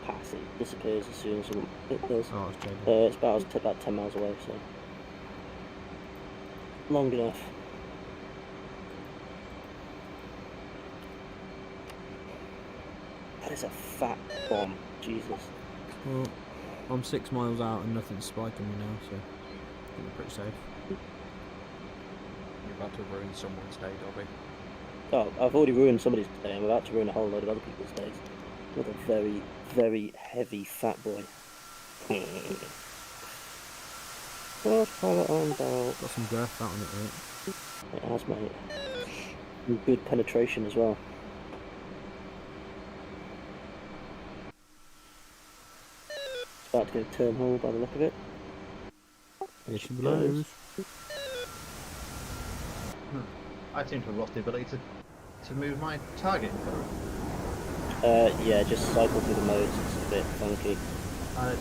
Pass it. Disappears as soon as it does. Oh, it's Jaden. It's about 10 miles away, so. Long enough. That is a fat bomb. Jesus. Well, I'm 6 miles out and nothing's spiking me now, so I think we're pretty safe. You're about to ruin someone's day, Dobby. Oh, I've already ruined somebody's day. I'm about to ruin a whole load of other people's days. With a very, very heavy fat boy. What pilot on belt? Got some girth out on it, right? It has, mate. And good penetration as well. It's about to go turn hole by the look of it. Here she blows. I seem to have lost the ability to move my target. Yeah, just cycle through the modes. It's a bit funky. I'm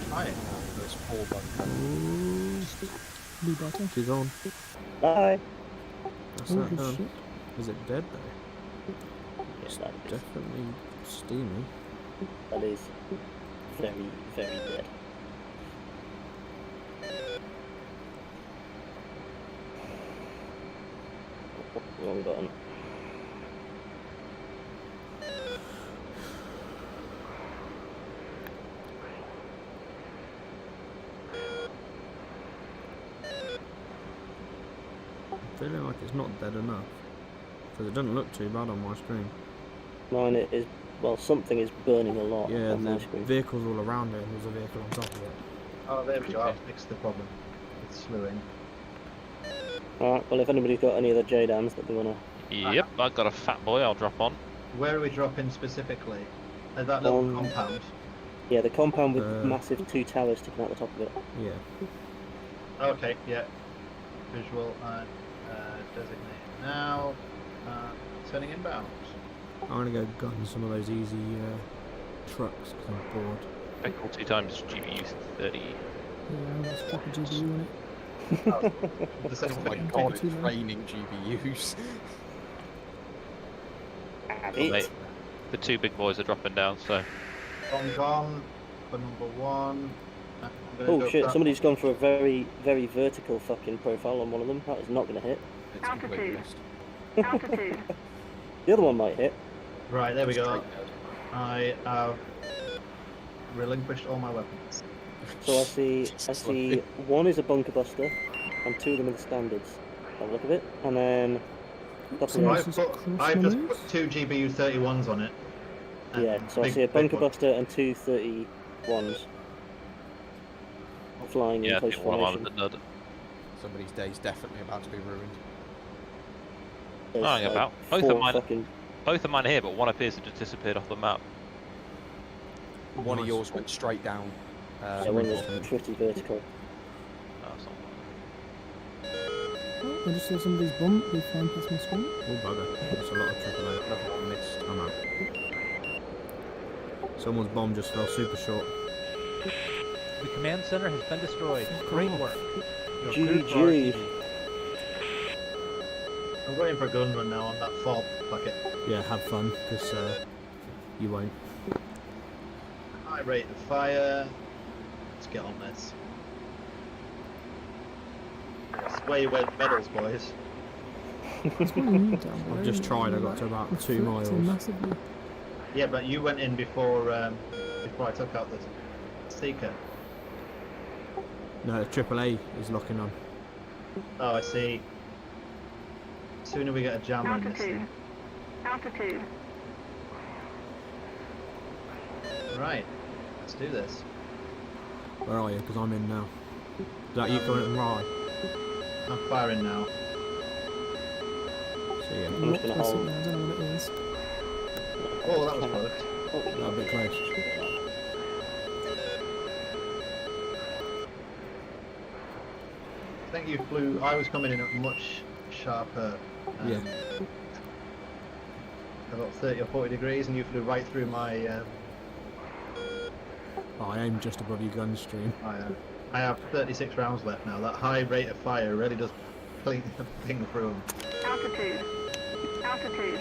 trying. There's 4 bunkers. Blue bottle. She's on. Bye. That's Oh, that good done. shit. Is it dead though? Yes, that is. Definitely steamy. That is very, very dead. Wrong button. I'm feeling like it's not dead enough. Because it doesn't look too bad on my screen. Mine it is, well, something is burning a lot Yeah, on my the screen. vehicles all around it and there's a vehicle on top of it. Oh, there we go. I've fixed the problem. It's slewing. Alright, well, if anybody's got any of the JDAMs that they want to... Yep, I've got a fat boy I'll drop on. Where are we dropping specifically? At that little compound? Yeah, the compound with Uh, massive 2 towers sticking out the top of it. Yeah. Okay, yeah. Visual and designate now. Turning inbound. I'm gonna go gun some of those easy trucks because I'm bored. Difficulty times GBU 30. Yeah, let's drop a GBU on it. Oh my god, it's raining GBUs. Well, mate, the two big boys are dropping down, so. Gone for number 1. Oh shit, somebody's gone for a very, very vertical fucking profile on one of them. That is not going to hit. It's completely missed. Altitude. The other one might hit. Right, there we go. I have relinquished all my weapons. So I see one is a bunker buster, and 2 of them are the standards. Have a look at it, and then. I've just put 2 GBU 31s on it. Yeah, so I see a bunker buster and 2 31s. Flying in close formation. Somebody's day's definitely about to be ruined. Both of mine are here, but one appears to have disappeared off the map. One of yours went straight down. Yeah, one was pretty vertical. I just saw somebody's bump be flying past my screen. Oh bugger, that's a lot of AAA. Another one missed. I'm out. Someone's bomb just fell super short. The command center has been destroyed. Great work. GG. I'm going for a gun run now on that fob packet. Yeah, have fun, because you won't. High rate of fire. Let's get on this. That's where you went medals, boys. I've just tried, I got to about 2 miles. Massively. Yeah, but you went in before I took out the Seeker. No, AAA is locking on. Oh, I see. Sooner we get a jammer in this thing. Altitude. Right, let's do this. Where are you? Because I'm in now. Is that you going at Rye? I'm firing now. See ya. I'm just going to hold. I don't know what it is. Oh, that was close. That a bit close. I think you flew. I was coming in at much sharper. Yeah. About 30 or 40 degrees, and you flew right through my. I aim just above your gun stream. I have 36 rounds left now. That high rate of fire really does ping through them. Altitude. Altitude.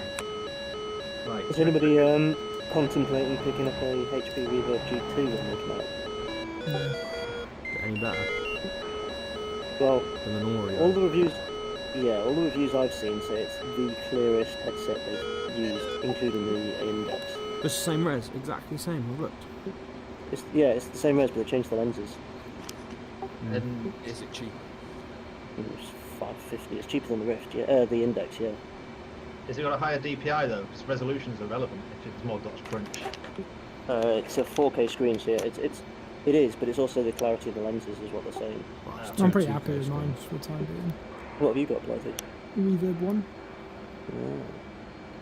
Right. Is anybody contemplating picking up a HP Reverb G2 when they come out? Any better? Well, than an Oreo? all the reviews I've seen say it's the clearest headset they've used, including the index. It's the same res, exactly the same. I've looked. It's the same res, but they changed the lenses. And is it cheap? It's $550. It's cheaper than the Rift. Yeah, the index. Yeah. Is it got a higher DPI though? Because resolutions are relevant if it's more dots crunch. It's a 4K screen, so yeah, it is, but it's also the clarity of the lenses, is what they're saying. I'm pretty happy with mine for the time being. What have you got, Blighty? Reverb 1.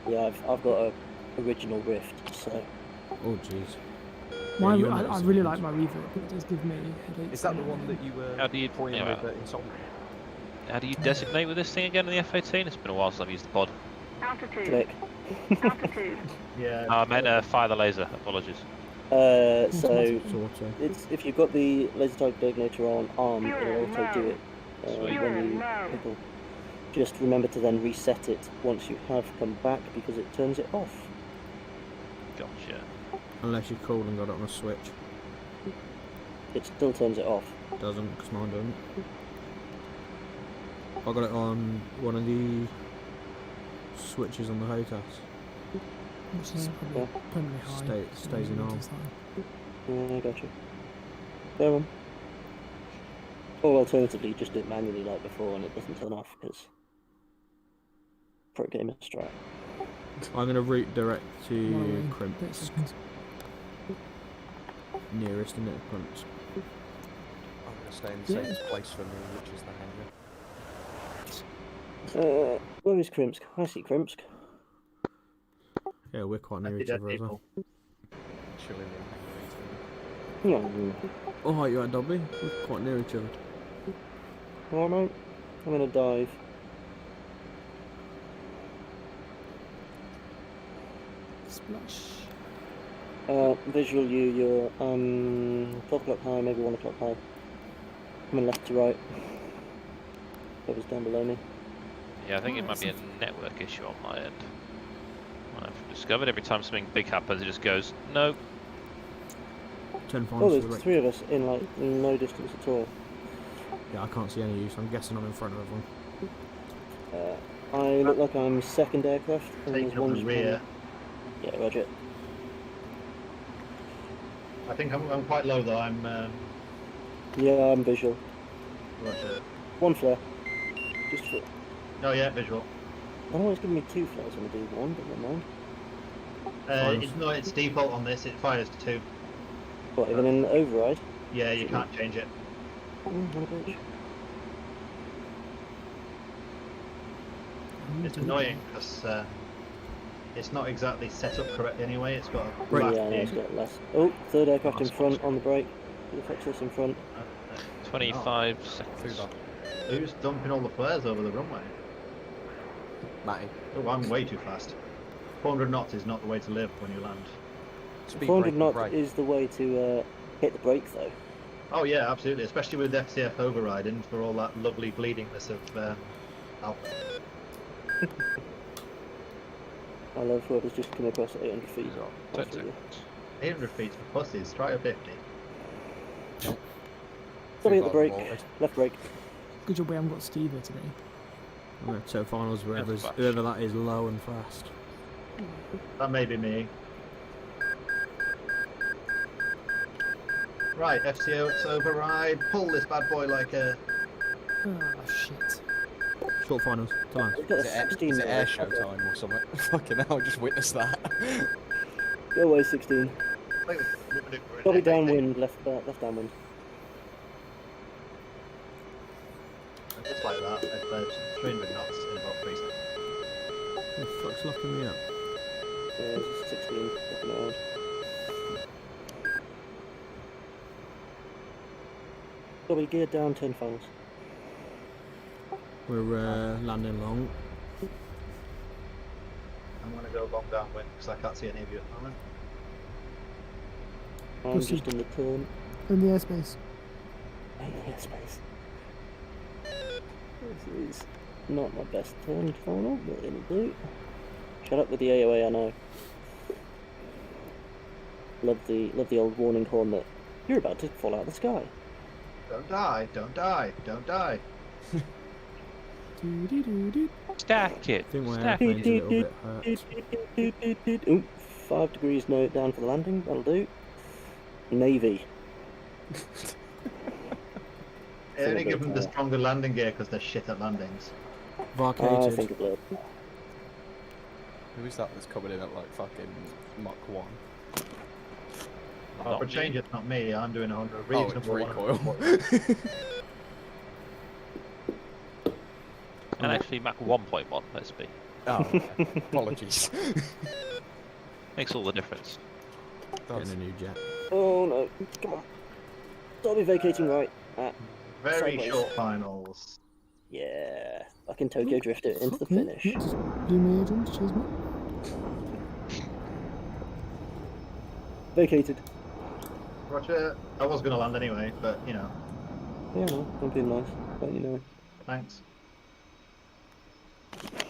Yeah, I've got a original Rift, so. Oh jeez. I really like my Reverb, but it does give me headaches. Is that the one that you were toying with Insolvent? How do you designate with this thing again in the F-18? It's been a while since I've used the pod. Altitude. Click. Altitude. Yeah. I meant fire the laser. Apologies. So it's if you've got the laser type detonator on arm, it'll auto do it when you people. Just remember to then reset it once you have come back because it turns it off. Gotcha. Unless you're cool and got it on a switch. It still turns it off. Doesn't, because mine doesn't. I got it on one of the switches on the HOTAS. Which is probably permanently high. Stays in arm. I gotcha. Fair one. Or alternatively, just do it manually like before and it doesn't turn off because pro gamer strat. I'm going to route direct to Crimps. Nearest and it Crimps. I'm going to stay in the same place for me, which is the hangar. Where is Krimsk? I see Krimsk. Yeah, we're quite near each other as well. Oh, you at Dobby? We're quite near each other. Alright, mate. I'm gonna dive. Splash. Visual you're 12 o'clock high, maybe 1 o'clock high. Coming left to right. Cover's down below me. Yeah, I think it might be a network issue on my end. I've discovered every time something big happens, it just goes, no. 10 Oh, finals. there's 3 of us in like no distance at all. Yeah, I can't see any use. I'm guessing I'm in front of everyone. I look like I'm second aircraft. And Taking there's up one the rear. Yeah, roger. I think I'm quite low though. I'm. Yeah, I'm visual. Roger. 1 flare. Just for. Oh yeah, visual. I know it's giving me 2 flares when I do 1, but never mind. No, it's default on this. It fires 2. What, even in override? Yeah, you can't change it. It's annoying because it's not exactly set up correctly anyway. It's got a Right. Yeah, no, it's got less. Oh, 3rd aircraft in front on the brake. The Texas in front. 25 seconds. Who's dumping all the flares over the runway? Matty. Oh, I'm way too fast. 400 knots is not the way to live when you land. 400 knots is the way to hit the brake though. Oh yeah, absolutely. Especially with FCF overriding for all that lovely bleedingness of Alpha. I love whoever's just come across at 800 feet. 800 feet for pussies. Try a 50. Somebody at the brake. Left brake. Good job we haven't got Steve here today. Right, so finals, whoever that is, low and fast. That may be me. Right, FCO override. Pull this bad boy like a. Oh shit. Short finals. Time. Is it air show time or something? Fucking hell, I just witnessed that. Go away, 16. Probably downwind, left downwind. Just like that, at 300 knots in about 3 seconds. The fuck's locking me up? There's 16 looking around. Probably geared down, turn finals. We're landing long. I'm going to go long downwind because I can't see any of you at the moment. I'm just in the turn. In the airspace. In the airspace. This is not my best turn final, but it'll do. Shut up with the AOA, I know. Love the old warning horn that you're about to fall out of the sky. Don't die, don't die, don't die. Stack it. I think my airplane's a little bit hurt. Ooh, 5 degrees note down for the landing, that'll do. Navy. They only give them the stronger landing gear because they're shit at landings. Varcated. I think it will. Who is that that's coming in at like fucking Mach 1? Oh, for change, it's not me. I'm doing a Oh, reasonable it's recoil. And actually Mach 1.1, let's be. Oh, yeah. Apologies. Makes all the difference. Getting a new jet. Oh no, come on. Stop me vacating right at Very sideways. short finals. Yeah, I can Tokyo drift it into the finish. Blue me agent, cheers mate. Vacated. Roger. I was going to land anyway, but you know. Yeah, no, I'm being nice. Let you know. Thanks.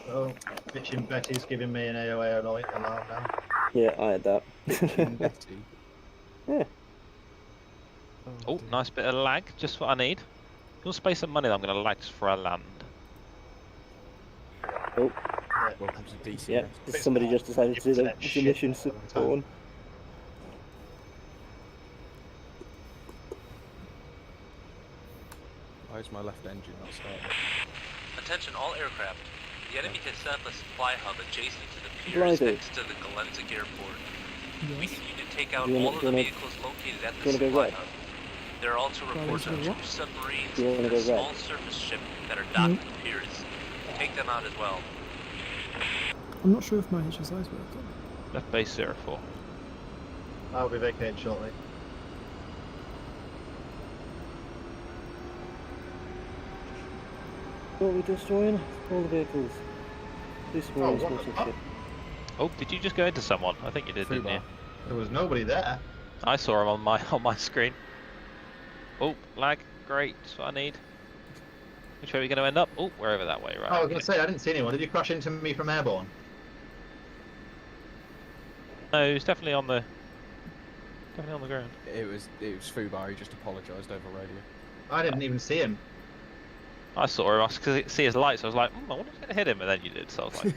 Oh, bitchin' Betty's giving me an AOA alarm now. Yeah, I had that. Betty. Yeah. Oh, nice bit of lag, just what I need. You'll spend some money that I'm going to lag just for a land. Oh. Welcome to DC. Yeah, somebody just decided to do the mission spawn. Why is my left engine not starting? Attention all aircraft. The enemy has set up a supply hub adjacent to the piers Blimey. next to the Galenzik airport. We Yes. need you to take out Do you all wanna- of the do you wanna- vehicles located at do the you wanna go supply red? hub. There are also reports of go 2 what? submarines Do you wanna and go a red? small surface ship that are docked at the piers. Take them out as well. I'm not sure if my HSI's working. Left base 04. I'll be vacated shortly. What are we destroying? All the vehicles. This one is what also the fuck? ship. Oh, did you just go into someone? I think you did, didn't you? There was nobody there. I saw him on my screen. Oh, lag. Great. That's what I need. Which way are we going to end up? Oh, we're over that way, right? Oh, I was going to say, I didn't see anyone. Did you crash into me from airborne? No, he was definitely on the ground. It was Fubar. He just apologised over radio. I didn't even see him. I saw him. I could see his lights. I was like, I wonder if he's going to hit him, and then you did. So I was like,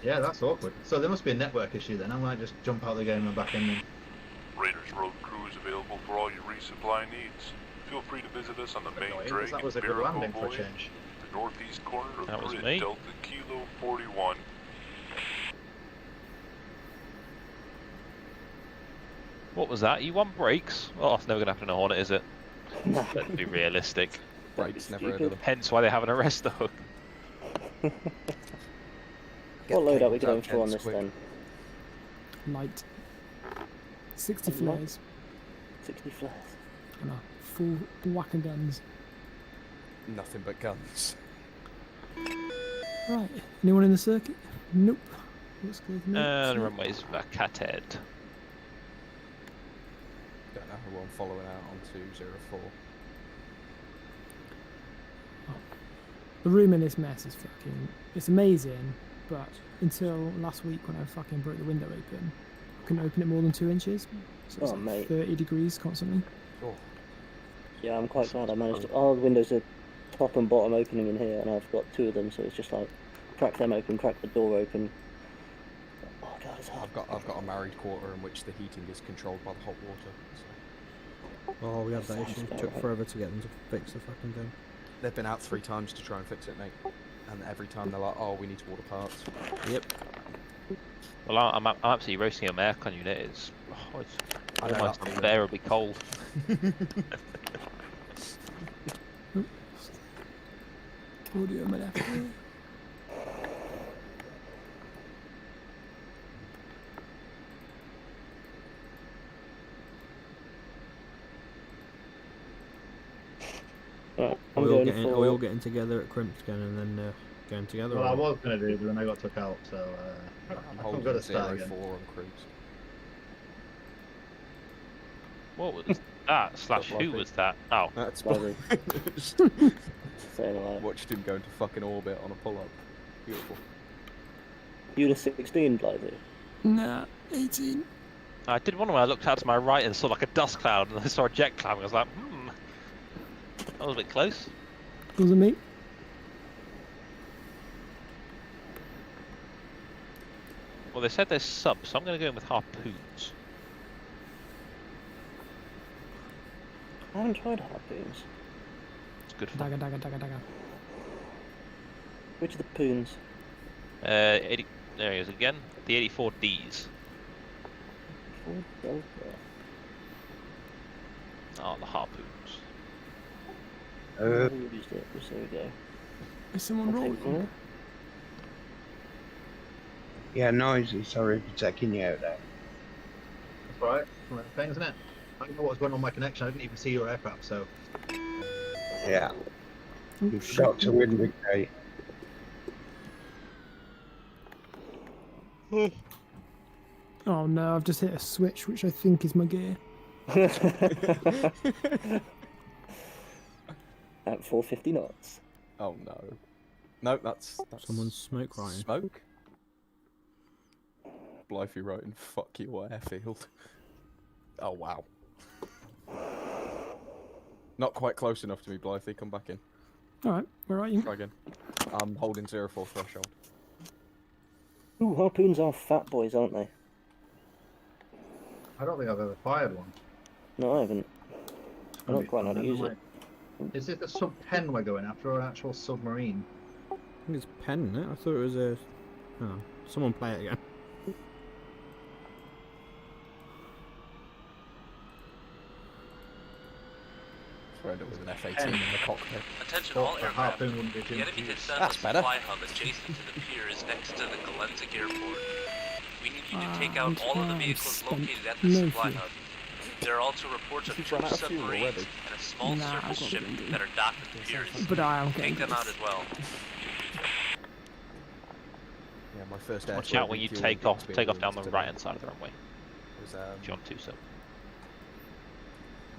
Yeah, that's awkward. So there must be a network issue then. I might just jump out of the game and back in then. Raiders Road crew is available for all your resupply needs. Feel free to visit us on the main drag That was a in good Barraco landing for a Boy, change. the northeast corner of That was Grid me. Delta Kilo 41. what was that? You want brakes? Oh, it's never going to happen in a Hornet, is it? Let's be realistic. Brakes, never heard of them. Hence why they have an arrest hook. What load are we going for on this then? Light. 60 flares. 60 flares. And a full whack of guns. Nothing but guns. Right. Anyone in the circuit? Nope. Looks clear to me. The runway's back at head. Don't know who I'm following out on 204. The room in this mess is fucking... It's amazing, but until last week when I fucking broke the window open, I couldn't open it more than 2 inches. So it's like mate. 30 degrees constantly. Oh. Yeah, I'm quite glad I managed to... All the windows are top and bottom opening in here, and I've got 2 of them, so it's just like, crack them open, crack the door open. Oh god, it's hard. I've got a married quarter in which the heating is controlled by the hot water. So. Oh, we had that issue. It took forever to get them to fix the fucking thing. They've been out 3 times to try and fix it, mate. And every time they're like, oh, we need to order parts. Yep. Well, I'm absolutely roasting a aircon unit. It's almost unbearably cold. Audio on my left. Right, Are we all getting together at Crimps again and then going together? Well, or? I was going to do it, but then I got took out, so I'm I'm holding going to start again. 04 on cruise. What was that? Slash who was that? Oh. That's Buzzy. Saying alive. Watched him go into fucking orbit on a pull-up. Beautiful. You were 16, Blythe? Nah, 18. I did one when I looked out to my right and saw like a dust cloud, and I saw a jet cloud, and I was like, that was a bit close. Wasn't me. Well, they said there's subs, so I'm going to go in with harpoons. I haven't tried harpoons. It's good fun. Dagger. Which are the poons? 80, there he is again. The 84Ds. Ford Delta. Oh, the harpoons. Who used it? Just there we go. Is someone rolling? Yeah, noisy. Sorry for taking you out there. That's right. It's one of the things, isn't it? I don't know what was going on with my connection. I didn't even see your aircraft, so. Yeah. You've shot to wind gate. Oh no, I've just hit a switch, which I think is my gear. At 450 knots. Oh no. No, that's Someone's smoke writing. Smoke? Blythe writing, fuck your airfield. Oh wow. Not quite close enough to me, Blythe. Come back in. Alright, where are you? Try again. I'm holding 04 threshold. Ooh, harpoons are fat boys, aren't they? I don't think I've ever fired one. No, I haven't. I don't quite know how to use it. Is it the sub-10 we're going after, or an actual submarine? I think it's pen, isn't it? I thought it was a... Oh, someone play it again. Thrown it with an F-18 in the cockpit. Attention all aircraft. The wouldn't be too enemy confused. has set That's a better. supply hub adjacent to the piers next to the Galenzig Airport. We need you to take out all of the vehicles located at the supply hub. There are also reports of You've two run out of fuel submarines already. and a small Nah, surface I've got ship what I'm doing. that are docked at the piers. But I am getting Take them out as well. Yeah, my first Watch out when you take off down the right hand side of the runway. It was John Tuso.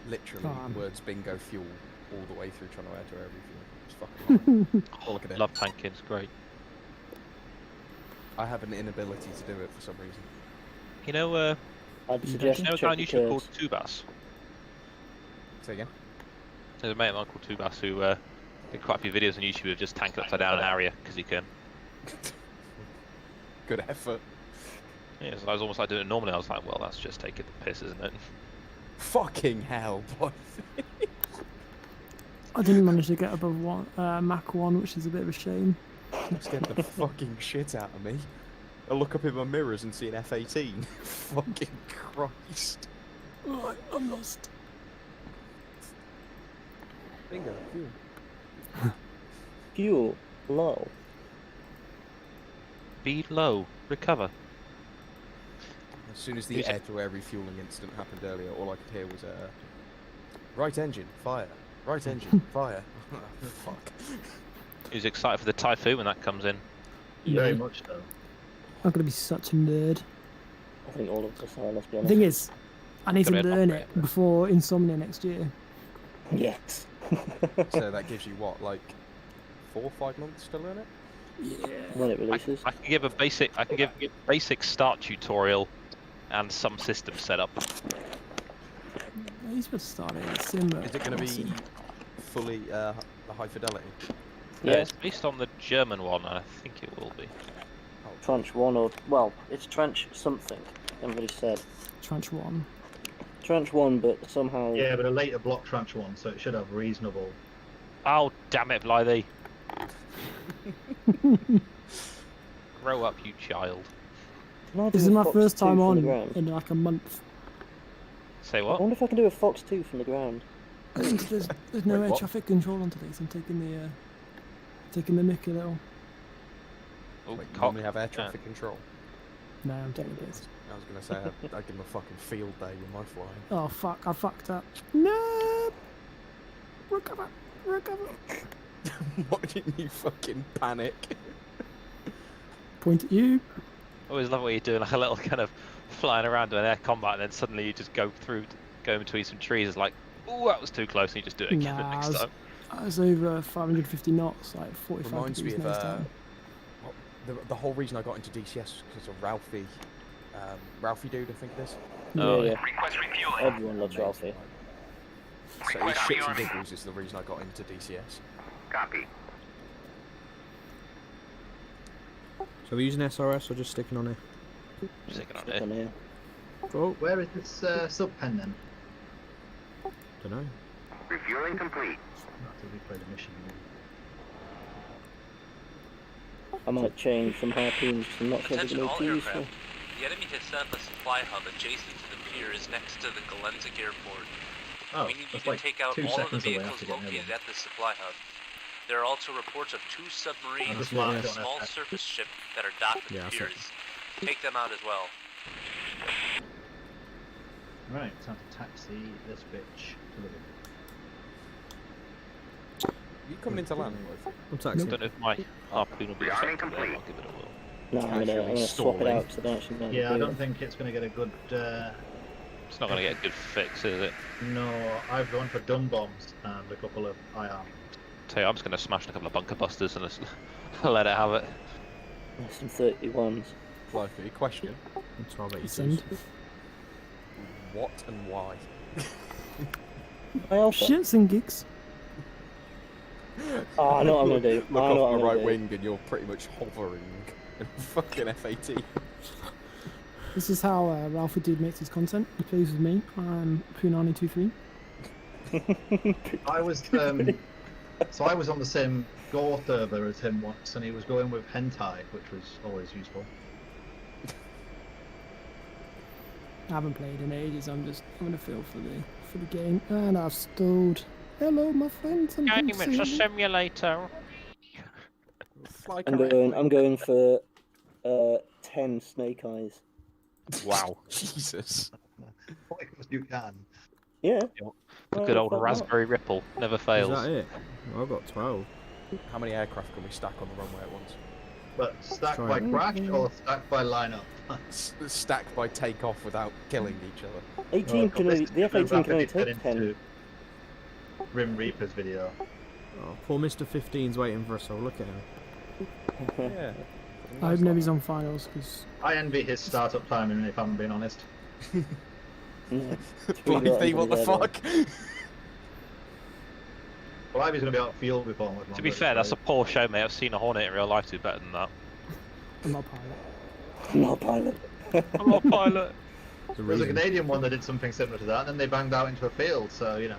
literally Calm. words bingo fuel all the way through trying to add to everything. It's fucking hard. Oh, look at it. Love tanking, it's great. I have an inability to do it for some reason. You know, I'd you suggest know a guy check on the YouTube called curves. Tubas? Say again? There's a mate of mine called Tubas who did quite a few videos on YouTube of just tanking upside down an area because he can. Good effort. Yeah, so I was almost like doing it normally. I was like, well, that's just taking the piss, isn't it? Fucking hell, boy. I didn't manage to get above Mach 1, which is a bit of a shame. Scared the fucking shit out of me. I look up in my mirrors and see an F-18. Fucking Christ. Right, I'm lost. Bingo, fuel. Fuel low. Speed low, recover. As soon as the air-to-air refueling incident happened earlier, all I could hear was right engine, fire. Right engine, fire. Fuck. He was excited for the Typhoon when that comes in. Very much so. I'm gonna be such a nerd. I think all of us are, let's be The honest. thing is, I need to Gonna be an learn it operator. before Insomnia next year. Yes. So that gives you what, like 4 or 5 months to learn it? Yeah. When it releases. I can give a basic. I can give a basic start tutorial, and some system setup. He's supposed to start it in Simba. Is it going to be fully the high fidelity? Yeah. It's based on the German one, and I think it will be. Tranche 1 or... Well, it's Tranche something. Everybody said. Tranche 1. Tranche 1, but somehow... Yeah, but a later block tranche one, so it should have reasonable. Oh damn it, Blythe! Grow up, you child. Can I do This is a my Fox first 2 time from the on ground? in like a month. Say I what? wonder if I can do a Fox 2 from the ground. There's no Wait, air what? traffic control on today, so I'm taking the mick a little. Oh, Like, you cock. normally have air traffic control. No, I'm taking the piss. I was going to say, I'd give him a fucking field day with my flying. Oh fuck, I fucked up. No! Recover! Recover! Why didn't you fucking panic? Point at you. I always love what you're doing, like a little kind of flying around doing air combat, and then suddenly you just go between some trees. It's like, oh, that was too close, and you just do it again the next time. I was over 550 knots, like 45 Reminds me degrees of next time. the whole reason I got into DCS was because of Ralphie. Ralphie dude, I think it is. Oh, yeah. Request refueling. Everyone loves Ralphie. So his shits and giggles is the reason I got into DCS. Copy. So we're using SRS or just sticking on here? Sticking on Stick it. on here. Oh, Where is this sub pen then? don't know. Refueling complete. Not to replay the mission. I might change from harpoons to not so Attention all useful. aircraft. The enemy has set up a supply hub adjacent to the pier is next to the Galenzik airport. Oh, We need you that's to like take out 2 all of the seconds away vehicles after getting located there. at the supply hub. There are also reports of 2 submarines just and marked a it on small that. surface ship that are docked at Yeah, I the saw piers. Take them out as well. Right, time to taxi this bitch to the You coming into land, Ralphie? I'm I taxing. don't know if my harpoon will be Rearming effective there, complete. I'll give it a whirl. No, I'm gonna swap it stalling. out so I don't actually know how to Yeah, I do don't it. think it's going to get a good. It's not going to get a good fix, is it? No, I've gone for dumb bombs and a couple of IR. Tell you, I'm just going to smash a couple of bunker busters and just let it have it. Some 31s. Ralphie, question. 1282s. Send. What and why? My alpha. Shits and gigs. Oh, I know what I'm gonna do. Look I know off what my I'm right gonna do. wing and you're pretty much hovering in a fucking F-18. This is how Ralphie Dude makes his content. He plays with me. I'm Punani23. I was so I was on the same Gore server as him once, and he was going with hentai, which was always useful. I haven't played in ages. I'm gonna feel for the game, and I've stalled. Hello, my friends. I'm Game, good to it's a see you. simulator. Fly I'm going for 10 snake eyes. Wow. Jesus. You can. Yeah. The good old fuck not. Raspberry Ripple never Is fails. that it? Well, I've got 12. How many aircraft can we stack on the runway at once? But stacked Try by it. crash or stacked by lineup? Stacked by takeoff without killing each other. 18 can only, the F-18 can only take 10. Grim Reaper's video. Oh, poor Mr. 15's waiting for us all. Look at him. Yeah. I hope nobody's on finals because I envy his startup timing, if I'm being honest. Blythe, what the fuck? Well, Ivy's going to be out of field before much longer. To be fair, that's a poor show, mate. I've seen a Hornet in real life do better than that. I'm not a pilot. I'm not a pilot. I'm not a pilot. There's a Canadian one that did something similar to that, and then they banged out into a field, so, you know.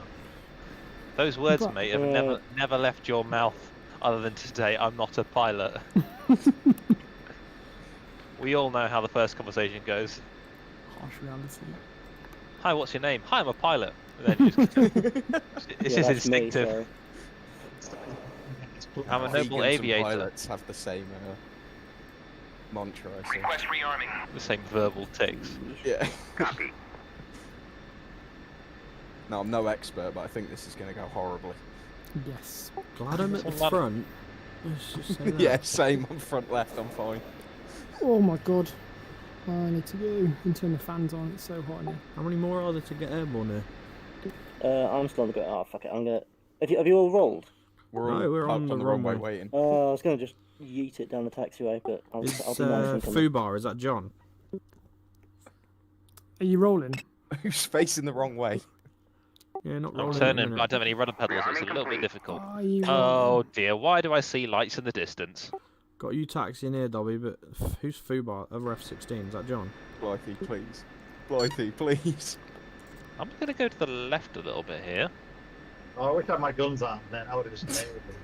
Those words, But, mate, have never left your mouth other than to say, I'm not a pilot. We all know how the first conversation goes. Harsh reality. Hi, what's your name? Hi, I'm a pilot. And then you just, it's just instinctive. I'm a noble Vegans and aviator. pilots have the same mantra, I think. Request rearming. The same verbal tics. Yeah. Copy. No, I'm no expert, but I think this is going to go horribly. Yes. Glad I'm at the front. Let's just say that. Yeah, same. On front left, I'm fine. Oh my god. I need to go and turn the fans on. It's so hot in here. How many more are there to get airborne here? I'm still on the go. Oh, fuck it. I'm gonna. Have you all rolled? We're on the wrong way runway. waiting. I was gonna just yeet it down the taxiway, but I'll be nice and come in. Fubar, is that John? Are you rolling? Who's facing the wrong way? Yeah, not I'm rolling. turning, but I don't have any rudder pedals, so it's a little bit difficult. Are you Oh dear, why do I see lights in the distance? Got you taxi in here, Dobby, but who's Fubar? Other F-16, is that John? Blythe, please. Blythe, please. I'm going to go to the left a little bit here. Oh, I wish I had my guns on, then I would have just nailed them.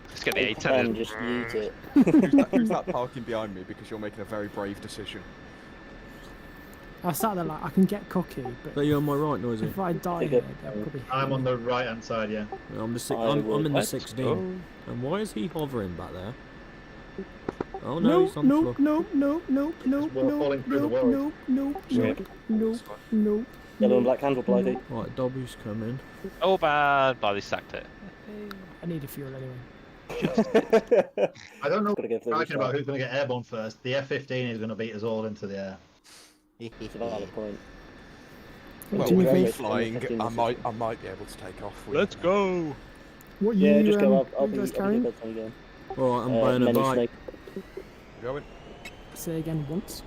Let's get the And A10 in. just yeet it. Who's that parking behind me? Because you're making a very brave decision. I sat there like I can get cocky, But but you're on my right, Noisy. if I die here, they'll probably hit I'm me. on the right-hand side, yeah. I'm the I I'm in the will 16. Oh. And why is he hovering back there? Oh no, No, he's on the no, floor. no, no, no, no, we're no, falling through the no, world. no, no, no, no, no. Yellow and black candle, Blythe. Right, Dobby's coming. Oh, bad. Bloody sacked it. I need a fuel anyway. I don't know Gotta go for the talking about restart. who's going to get airborne first. The F-15 is going to beat us all into the air. It's a valid point. What Well, do you with me think? flying, I might be able to take off. Let's go. What Yeah, you, just go. I'll you be guys good carrying? by the time you go. Alright, I'm buying a Many bike. snake, Going. Say again once.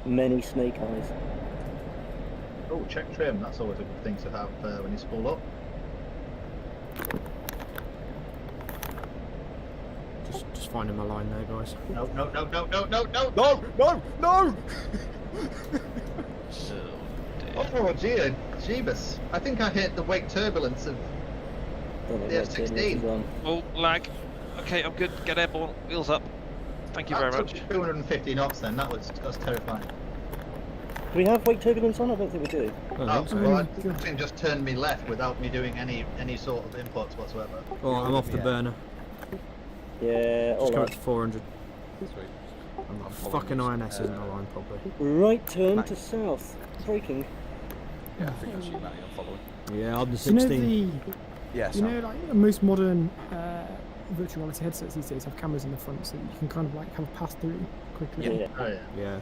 many snake eyes. Oh, check trim. That's always a good thing to have when you spool up. Just finding my line there, guys. No, no, no, no, no, no, no! No! No! No! Oh, dear. Jeebus. I think I hit the wake turbulence of Don't know the what to do, this F-16. is on. Oh, lag. Okay, I'm good. Get airborne. Wheels up. Thank you very That much. took 250 knots then. That's terrifying. Do we have wake turbulence on? I don't think we do. I don't Oh, think so. well, my that God. thing just turned me left without me doing any sort of inputs whatsoever. Alright, I'm off the Yeah. burner. Yeah, Just come up alright. to 400. Sweet. I'm following fucking this. INS isn't aligned properly. Right turn to south. Braking. Yeah, I think that's you, Matty. I'm following. Yeah, I'm the Do you know 16. Yes. you know, like most modern virtual reality headsets these days have cameras in the front, so you can kind of like have a pass through quickly. Yeah. Oh, yeah. Yeah.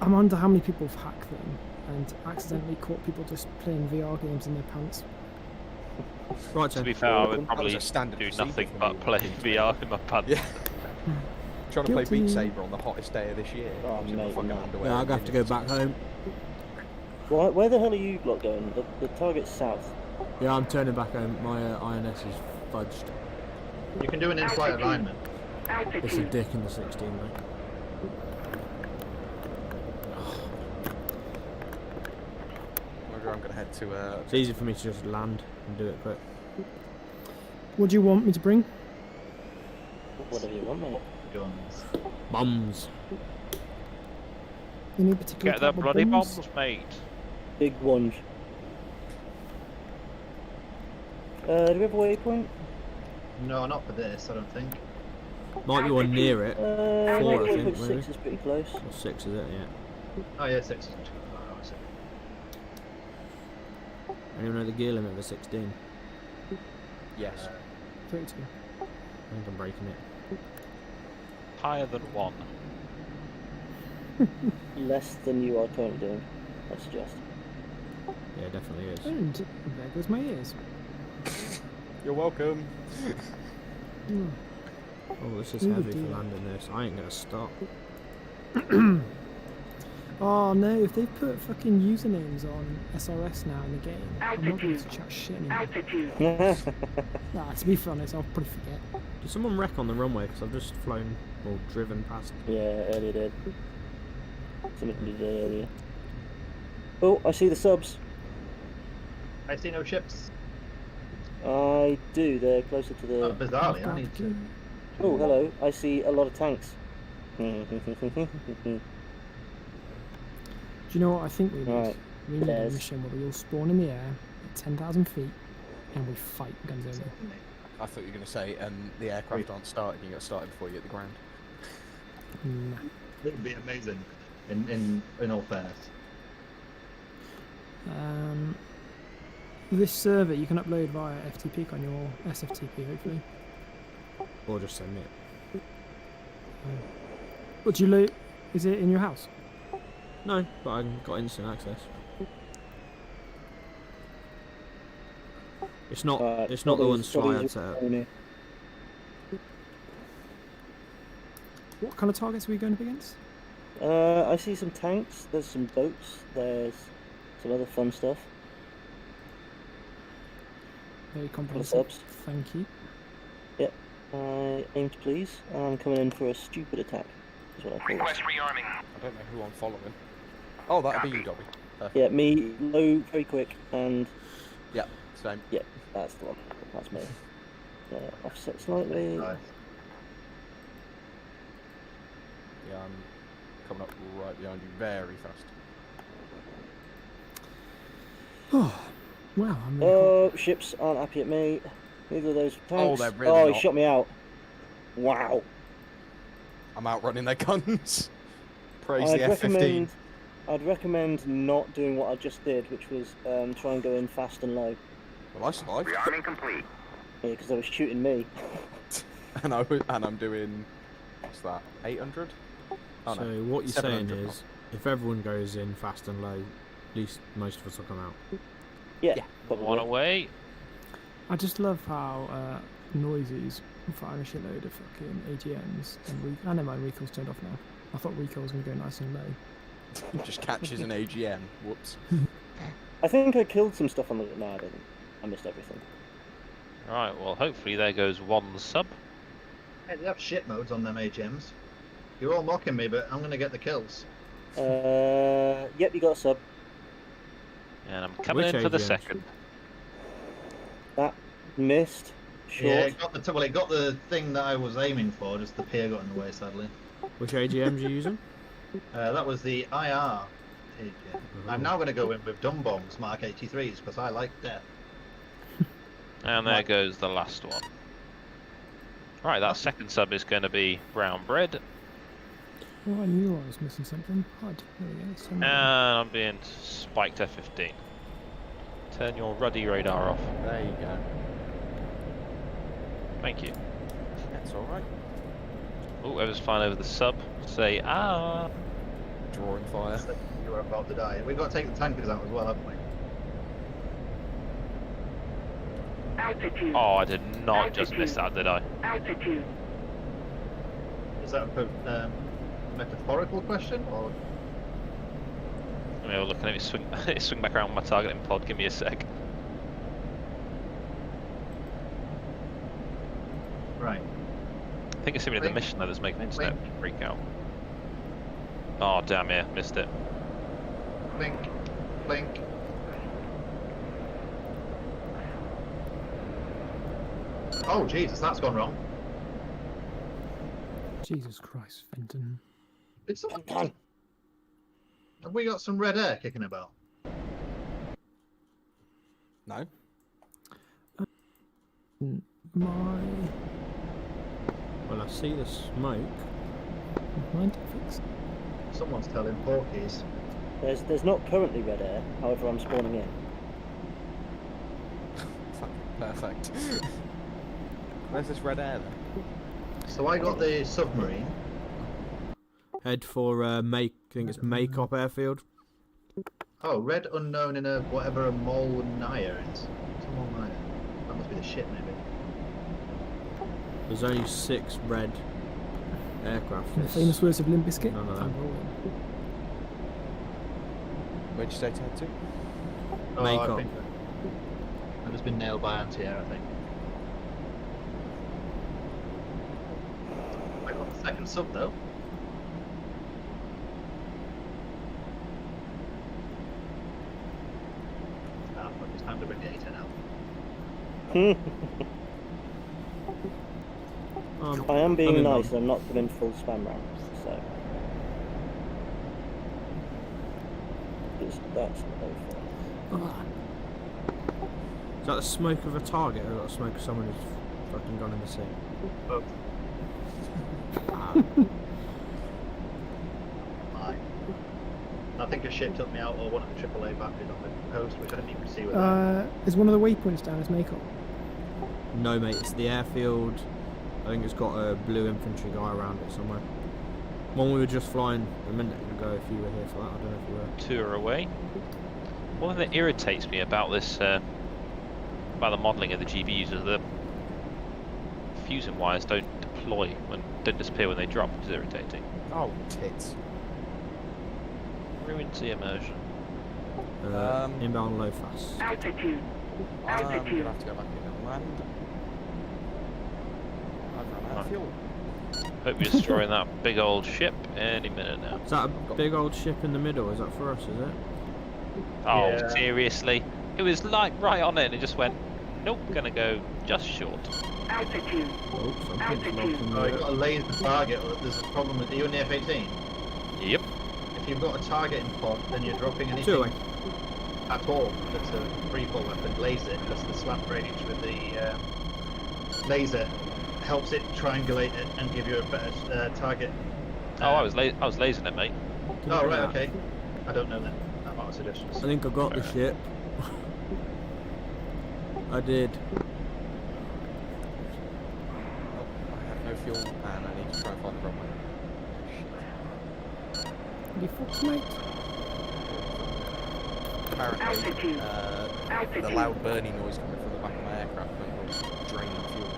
I'm wonder how many people have hacked them and accidentally caught people just playing VR games in their pants. Right, To so be fair, I would That probably was a standard do procedure nothing for but me. play VR in my pants. Yeah. Trying to play Guilty. Beat Saber on the hottest day of this year. Oh, Using mate, my fucking no. underwear yeah, I'm and gonna have to go minis. back home. Where the hell are you lot going? The target's south. Yeah, I'm turning back home. My INS is fudged. You can do an in-flight alignment. It's a Altitude. dick in the 16, mate. Maybe I'm going to head to It's easy for me to just land and do it quick. What do you want me to bring? Whatever you want, mate. Guns. Bombs. Any particular Get the type of bloody bombs? bombs, mate. Big ones. Do we have a waypoint? No, not for this, I don't think. Might be one near it. 4, I think, Waypoint maybe. 6 is pretty close. Or 6 is it? Yeah. Oh, yeah, 6 isn't too far. I see. Anyone know the gear limit of a 16? yes. 32. I think I'm breaking it. higher than 1? Less than you are currently doing, I suggest. Yeah, it definitely is. And there goes my ears. You're welcome. Oh, this is Ooh, heavy dear. for landing this. I ain't gonna stop. Oh no, if they put fucking usernames on SRS now in the game, I'm not going to chat shit anymore. Nah, to be honest, I'll probably forget. Did someone wreck on the runway? Because I've just flown or driven past. Yeah, earlier did. Somebody did earlier. Oh, I see the subs. I see no ships. I do, they're closer to the... Bizarrely, I need to... Oh, hello, I see a lot of tanks. Do you know what I think we need? Right. We need Yes. a mission where we all spawn in the air at 10,000 feet and we fight guns only. I thought you were going to say, and the aircraft aren't started, you get started before you hit the ground. Nah. It would be amazing, in all fairness. This server you can upload via FTP on your SFTP, hopefully. Or just send me it. What do you load? Is it in your house? No, but I got instant access. It's not. It's not the one Sly had set up. What kind of targets are we going up against? I see some tanks, there's some boats, there's some other fun stuff. Very Subs. comprehensive. Thank you. Yep, aim to please. I'm coming in for a stupid attack, is what I call it. Request rearming. I don't know who I'm following. Oh, that'd be you, Dobby. Perfect. Yeah, me, low, very quick, and... Yeah, same. Yeah, that's the one. That's me. Offset slightly. Nice. Yeah, I'm coming up right behind you very fast. Oh, wow. I'm really Oh, ships aren't happy at me. Neither of those tanks. Oh, they're really Oh, he not. shot me out. Wow. I'm outrunning their guns. Praise the F-15. I'd recommend not doing what I just did, which was try and go in fast and low. Well, I survived. Rearming complete. Yeah, because they were shooting me. and I'm doing, what's that, 800? Oh, So no, what you're saying 700 is, if everyone goes in fast and low, at least most of us will come out. Yeah, probably. One away. I just love how Noisy's firing a shitload of fucking AGMs and I never mind, recoil's turned off now. I thought recoil was going to go nice and low. Just catches an AGM. Whoops. I think I killed some stuff on the... No, I didn't. I missed everything. Right, well, hopefully there goes 1 sub. Hey, they have shit modes on them AGMs. You're all mocking me, but I'm going to get the kills. Yep, you got a sub. And I'm coming Which in for the AGMs? second. That missed. Short. Yeah, it got the thing that I was aiming for, just the pier got in the way, sadly. Which AGMs are you using? That was the IR AGM. I'm now going to go in with dumb bombs, Mark 83s, because I like death. And there goes the last one. Right, that second sub is going to be brown bread. Oh, I knew I was missing something. HUD. There we go. It's And I'm being spiked F-15. Turn your ruddy radar off. There you go. Thank you. That's alright. Oh, whoever's flying over the sub, say ah. Drawing fire. You were about to die. We've got to take the tankers out as well, haven't we? Altitude. Oh, I did not just miss that, did I? Altitude. Is that a metaphorical question, or...? Let me have a look. Let me swing back around my targeting pod. Give me a sec. Right. I think it's simply the mission that is making the internet freak out. Oh, damn yeah, missed it. Blink. Blink. Oh, Jesus, that's gone wrong. Jesus Christ, Fenton. It's have we got some red air kicking about? No. My... Well, I see the smoke. Mind fix. Someone's telling porkies. There's not currently red air, however I'm spawning in. Perfect. Where's this red air then? So I got the submarine. Head for I think it's Maycop Airfield. Oh, red unknown in a whatever a Mole Naya is. What's a Mole Naya? That must be the ship, maybe. There's only 6 red aircraft. The famous words of Limp Bizkit. None of I'm them. rolling. Where'd you say to head to? Oh, Make I up. think I've just been nailed by anti-air, I think. I got the second sub though. Ah, fuck, it's time to bring the A10 out. I am being I'm in nice one. and I'm not doing full spam rounds, so. That's no fun. Is that the smoke of a target or is that the smoke of someone who's fucking gone in the sea? Both. I think a ship took me out, or one of the AAA batteries on the coast, which I didn't even see with that. Is one of the waypoints down as Maycop? No, mate, it's the airfield. I think it's got a blue infantry guy around it somewhere. One we were just flying a minute ago, if you were here for that. I don't know if you were. 2 are away. One thing that irritates me about this, about the modelling of the GBUs is the fusing wires don't disappear when they drop, which is irritating. Oh, tits. Ruins the immersion. Inbound low fast. Altitude. I'm Altitude. gonna have to go back in and land. I've run out of fuel. Hope you're destroying that big old ship any minute now. Is that a big old ship in the middle? Is that for us, is it? Oh, Yeah. seriously? It was like right on it and it just went, nope, gonna go just short. Altitude. Oh, something's Altitude. locked in Oh, you've there. got a laser target, or there's a problem with you in the F-18. Yep. If you've got a targeting pod, then you're dropping anything Two away. at all that's a free-fall weapon, laser it, because the swap range with the laser helps it triangulate it and give you a better target. Oh, I was lasering it, mate. Oh, right, okay. I don't know then. I'm out of suggestions. I think I got the ship. I did. I have no fuel and I need to try and find the runway. You fucks, mate. Apparently, Altitude. the Altitude. loud burning noise coming from the back of my aircraft was draining fuel.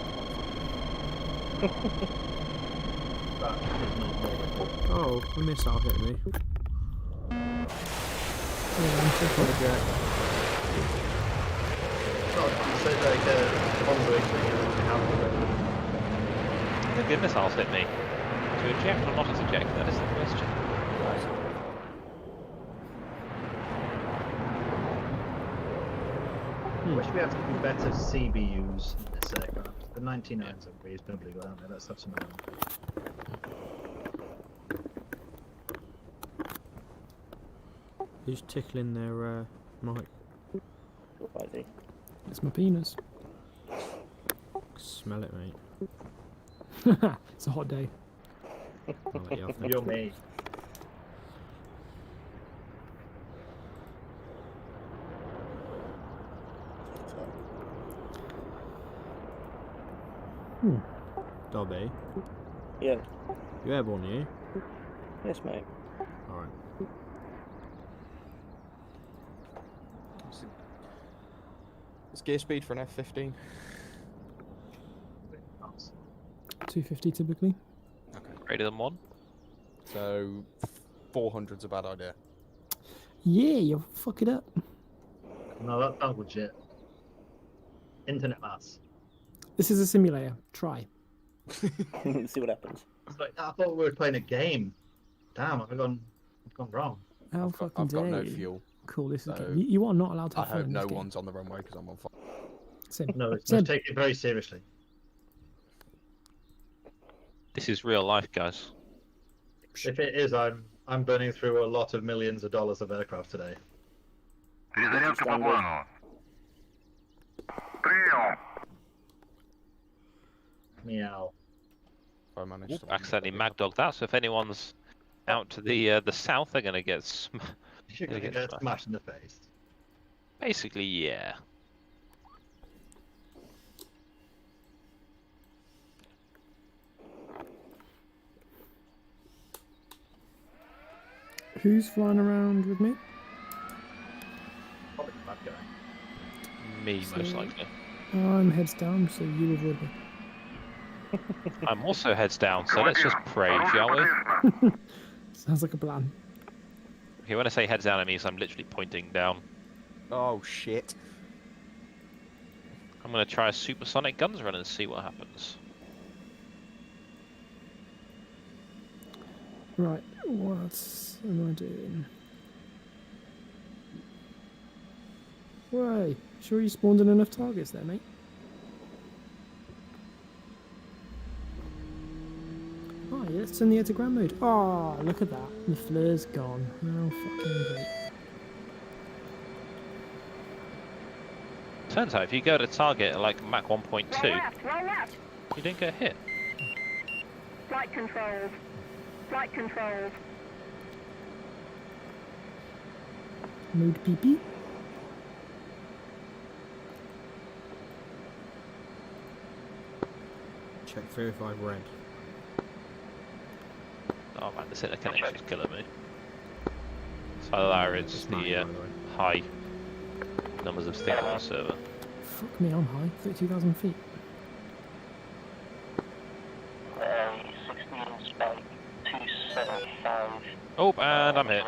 That is not normal. Oh, a missile hit me. Yeah, So like conversation you have Maybe a missile's hit me. To eject or not to eject, that is the question. Wish we had some better CBUs in this aircraft. The 99s are reasonably good, aren't they? Let's have some of them. Who's tickling their mic? Righty. it's my penis. Smell it, mate. It's a hot day. I'll let you off then. You're me. Dobby, Yeah. you airborne, are you? Yes, mate. Alright. What's gear speed for an F-15? 250 typically. Okay. Greater than 1? So 400's a bad idea. Yeah, you fuck it up. No, that sounds legit. Internet mass. This is a simulator. Try. See what happens. It's like, I thought we were playing a game. Damn, I've gone wrong. How I've fucking got no dare you. fuel. Cool, this is So good. You are not allowed to I have fun hope in no this game. one's on the runway because I'm on fire. Sim. No, it's Sim. take it very seriously. This is real life, guys. If it is, I'm burning through a lot of millions of dollars of aircraft today. Meow. If I manage to Accidentally magdogged that, so if anyone's out to the south, they're gonna get You're gonna get smashed in the face. Basically, yeah. Who's flying around with me? Probably the bad guy. Me, most likely. I'm heads down, so you avoid me. I'm also heads down, so let's just pray, shall we? Sounds like a plan. Okay, when I say heads down, it means I'm literally pointing down. Oh shit. I'm going to try a supersonic guns run and see what happens. Right, what am I doing? Way, sure you spawned in enough targets there, mate? Oh, yeah, let's turn the air to ground mode. Oh, look at that. The flare's gone. How fucking great. Turns out if you go to target at like Mach 1.2, Roll left. you don't get hit. Flight controls. Flight controls. Mode PP. Check 305 red. Oh man, this interconnection is killing me. So either it's the high numbers of things on the server. Fuck me, I'm high. 32,000 feet. 16 spike 275. Oh, and I'm hit.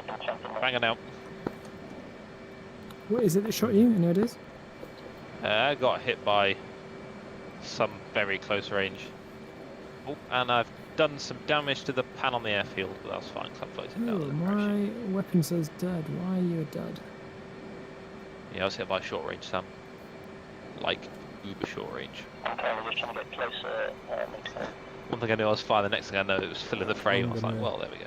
Banging out. What is it that shot you? Any ideas? I got hit by some very close range. Oh, and I've done some damage to the pan on the airfield, but that's fine because I'm floating down. Oh, my weapon says dead. Why are you dead? Yeah, I was hit by short range, Sam. Like, uber short range. Okay, we're trying to get closer. One thing I knew I was fine, the next thing I know it was filling the frame. I was like, well, there we go.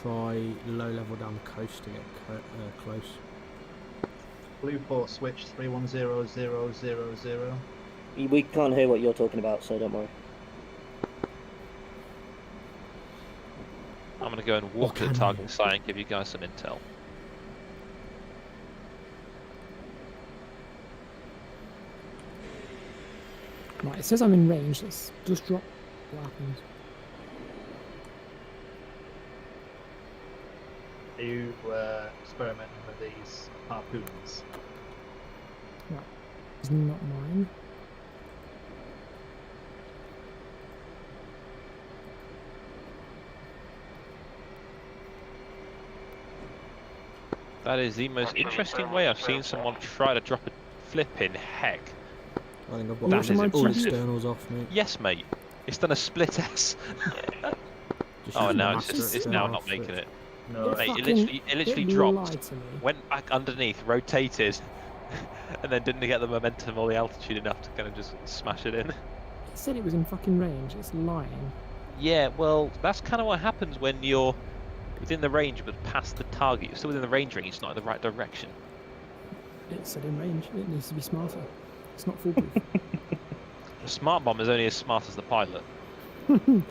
Try low level down the coast to get close. Blue port switch 310000. We can't hear what you're talking about, so don't worry. I'm going to go and walk to the target site and give you guys some intel. Right, it says I'm in range. Let's just drop what happens. Are you experimenting with these harpoons? Right, it's not mine. That is the most interesting way I've seen someone try to drop a flipping heck. I think I've got all externals off, mate. Yes, mate. It's done a split S. Oh, no, it's now not making it. No. Mate, it literally dropped, went back underneath, rotated, and then didn't get the momentum or the altitude enough to kind of just smash it in. It said it was in fucking range. It's lying. Yeah, well, that's kind of what happens when you're within the range but past the target. You're still within the range ring, it's not in the right direction. It said in range. It needs to be smarter. It's not foolproof. The smart bomb is only as smart as the pilot. That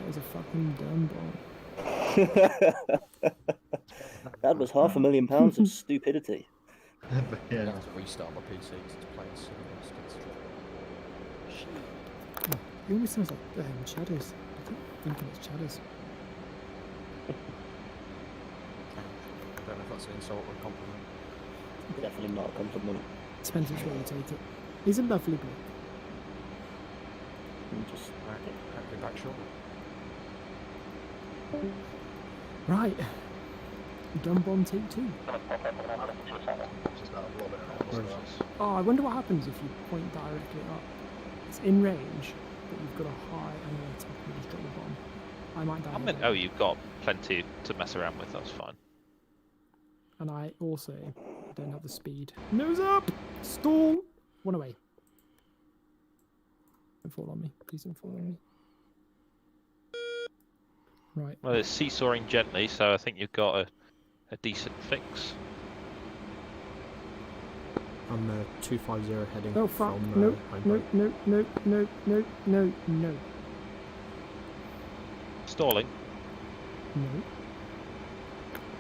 is a fucking dumb bomb. That was £500,000 of stupidity. Yeah. I have to restart my PC because it's playing silly bastards. It always sounds like Shadows. I keep thinking it's Shadows. I don't know if that's an insult or a compliment. Definitely not a compliment. Depends which way you take it. He's a lovely boy. Just Hopefully back short. Right. Dumb bomb take 2. Oh, I wonder what happens if you point directly up. It's in range, but you've got a high angle attack and you just drop the bomb. I might die. Oh, you've got plenty to mess around with, that's fine. And I also don't have the speed. Nose up! Stall! One away. Don't fall on me. Please don't fall on me. Right. Well, it's seesawing gently, so I think you've got a decent fix. I'm 250 heading Oh fuck, from no, Hindbite. no. Stalling? No.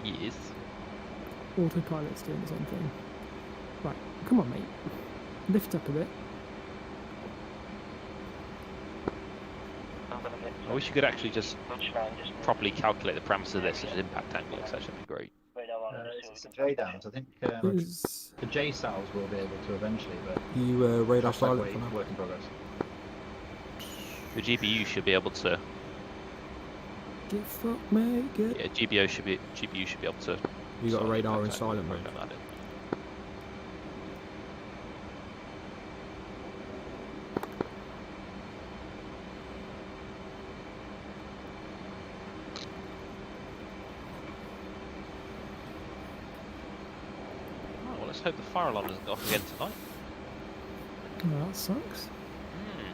Yes. Autopilot's doing its own thing. Right, come on mate. Lift up a bit. I wish you could actually just properly calculate the parameters of this, such as impact angle, etc. That'd be great. It's the J downs. I think the J cells will be able to eventually, but You radar that's like silent for now. work in progress. The GPU should be able to. Get fucked, mate. Get. Yeah, GPU should be able to. You got a solve radar in impact angle, silent mode. program that in. Oh, well, let's hope the fire alarm doesn't go off again tonight. Oh, that sucks.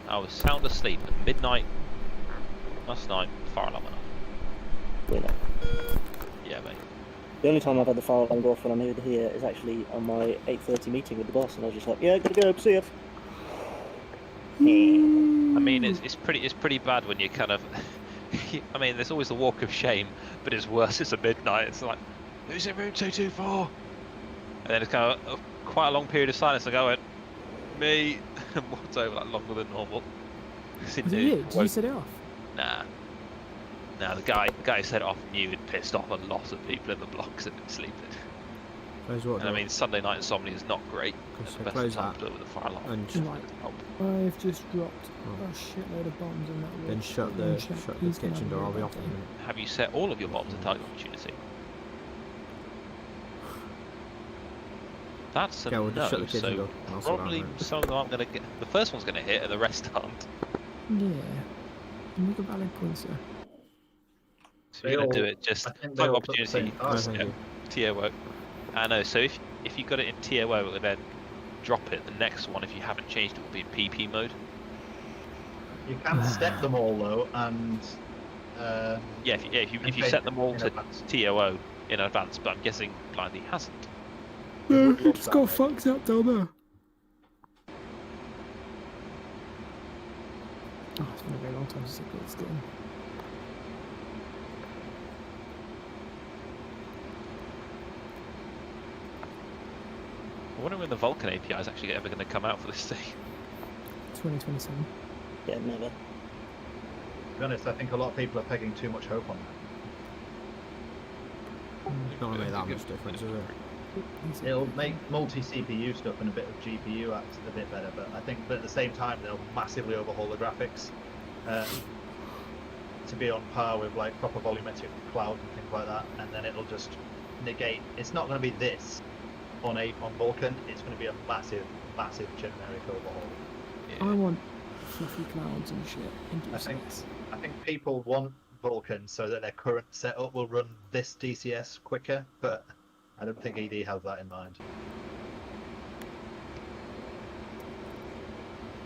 I was sound asleep at midnight last night. Fire alarm went off. Winner. Yeah, mate. The only time I've had the fire alarm go off when I'm over here is actually on my 8:30 meeting with the boss, and I was just like, yeah, gotta go, see ya. I mean, it's pretty bad when you kind of. I mean, there's always the walk of shame, but it's worse. It's a midnight. It's like, who's in room 224? And then it's kind of quite a long period of silence. I go, me, and walked over like longer than normal. Was it you? Did you set it off? Nah. Nah, the guy who set it off knew he'd pissed off a lot of people in the blocks and been sleeping. What, and I mean, Sunday night insomnia is not great. It's the best time to do it with a fire alarm. And I've just dropped a shitload of bombs on that wall. Then shut the kitchen door. I'll be off in a minute. Have you set all of your bombs to target opportunity? That's a we'll no, just shut the kitchen so door. I'll sort probably that out. some of them aren't going to get. The first one's going to hit, and the rest aren't. Yeah. You make a valid point, sir. So you're going to do it just target opportunity, TOO. I know. So if you got it in TOO, it will then drop it. The next one, if you haven't changed it, will be in PP mode. You can step them all though, and yeah, if you set them all to TOO in advance, but I'm guessing Blindly hasn't. No, he just got fucked up down there. Oh, it's been a very long time since I played this game. I wonder when the Vulkan API is actually ever going to come out for this thing. 2027. Yeah, never. To be honest, I think a lot of people are pegging too much hope on that. It's not going to make that much difference, is it? It'll make multi-CPU stuff and a bit of GPU act a bit better, but I think that at the same time they'll massively overhaul the graphics to be on par with like proper volumetric cloud and things like that, and then it'll just negate. It's not going to be this on Vulkan. It's going to be a massive generic overhaul. I want fluffy clouds and shit. I think people want Vulkan so that their current setup will run this DCS quicker, but I don't think ED has that in mind.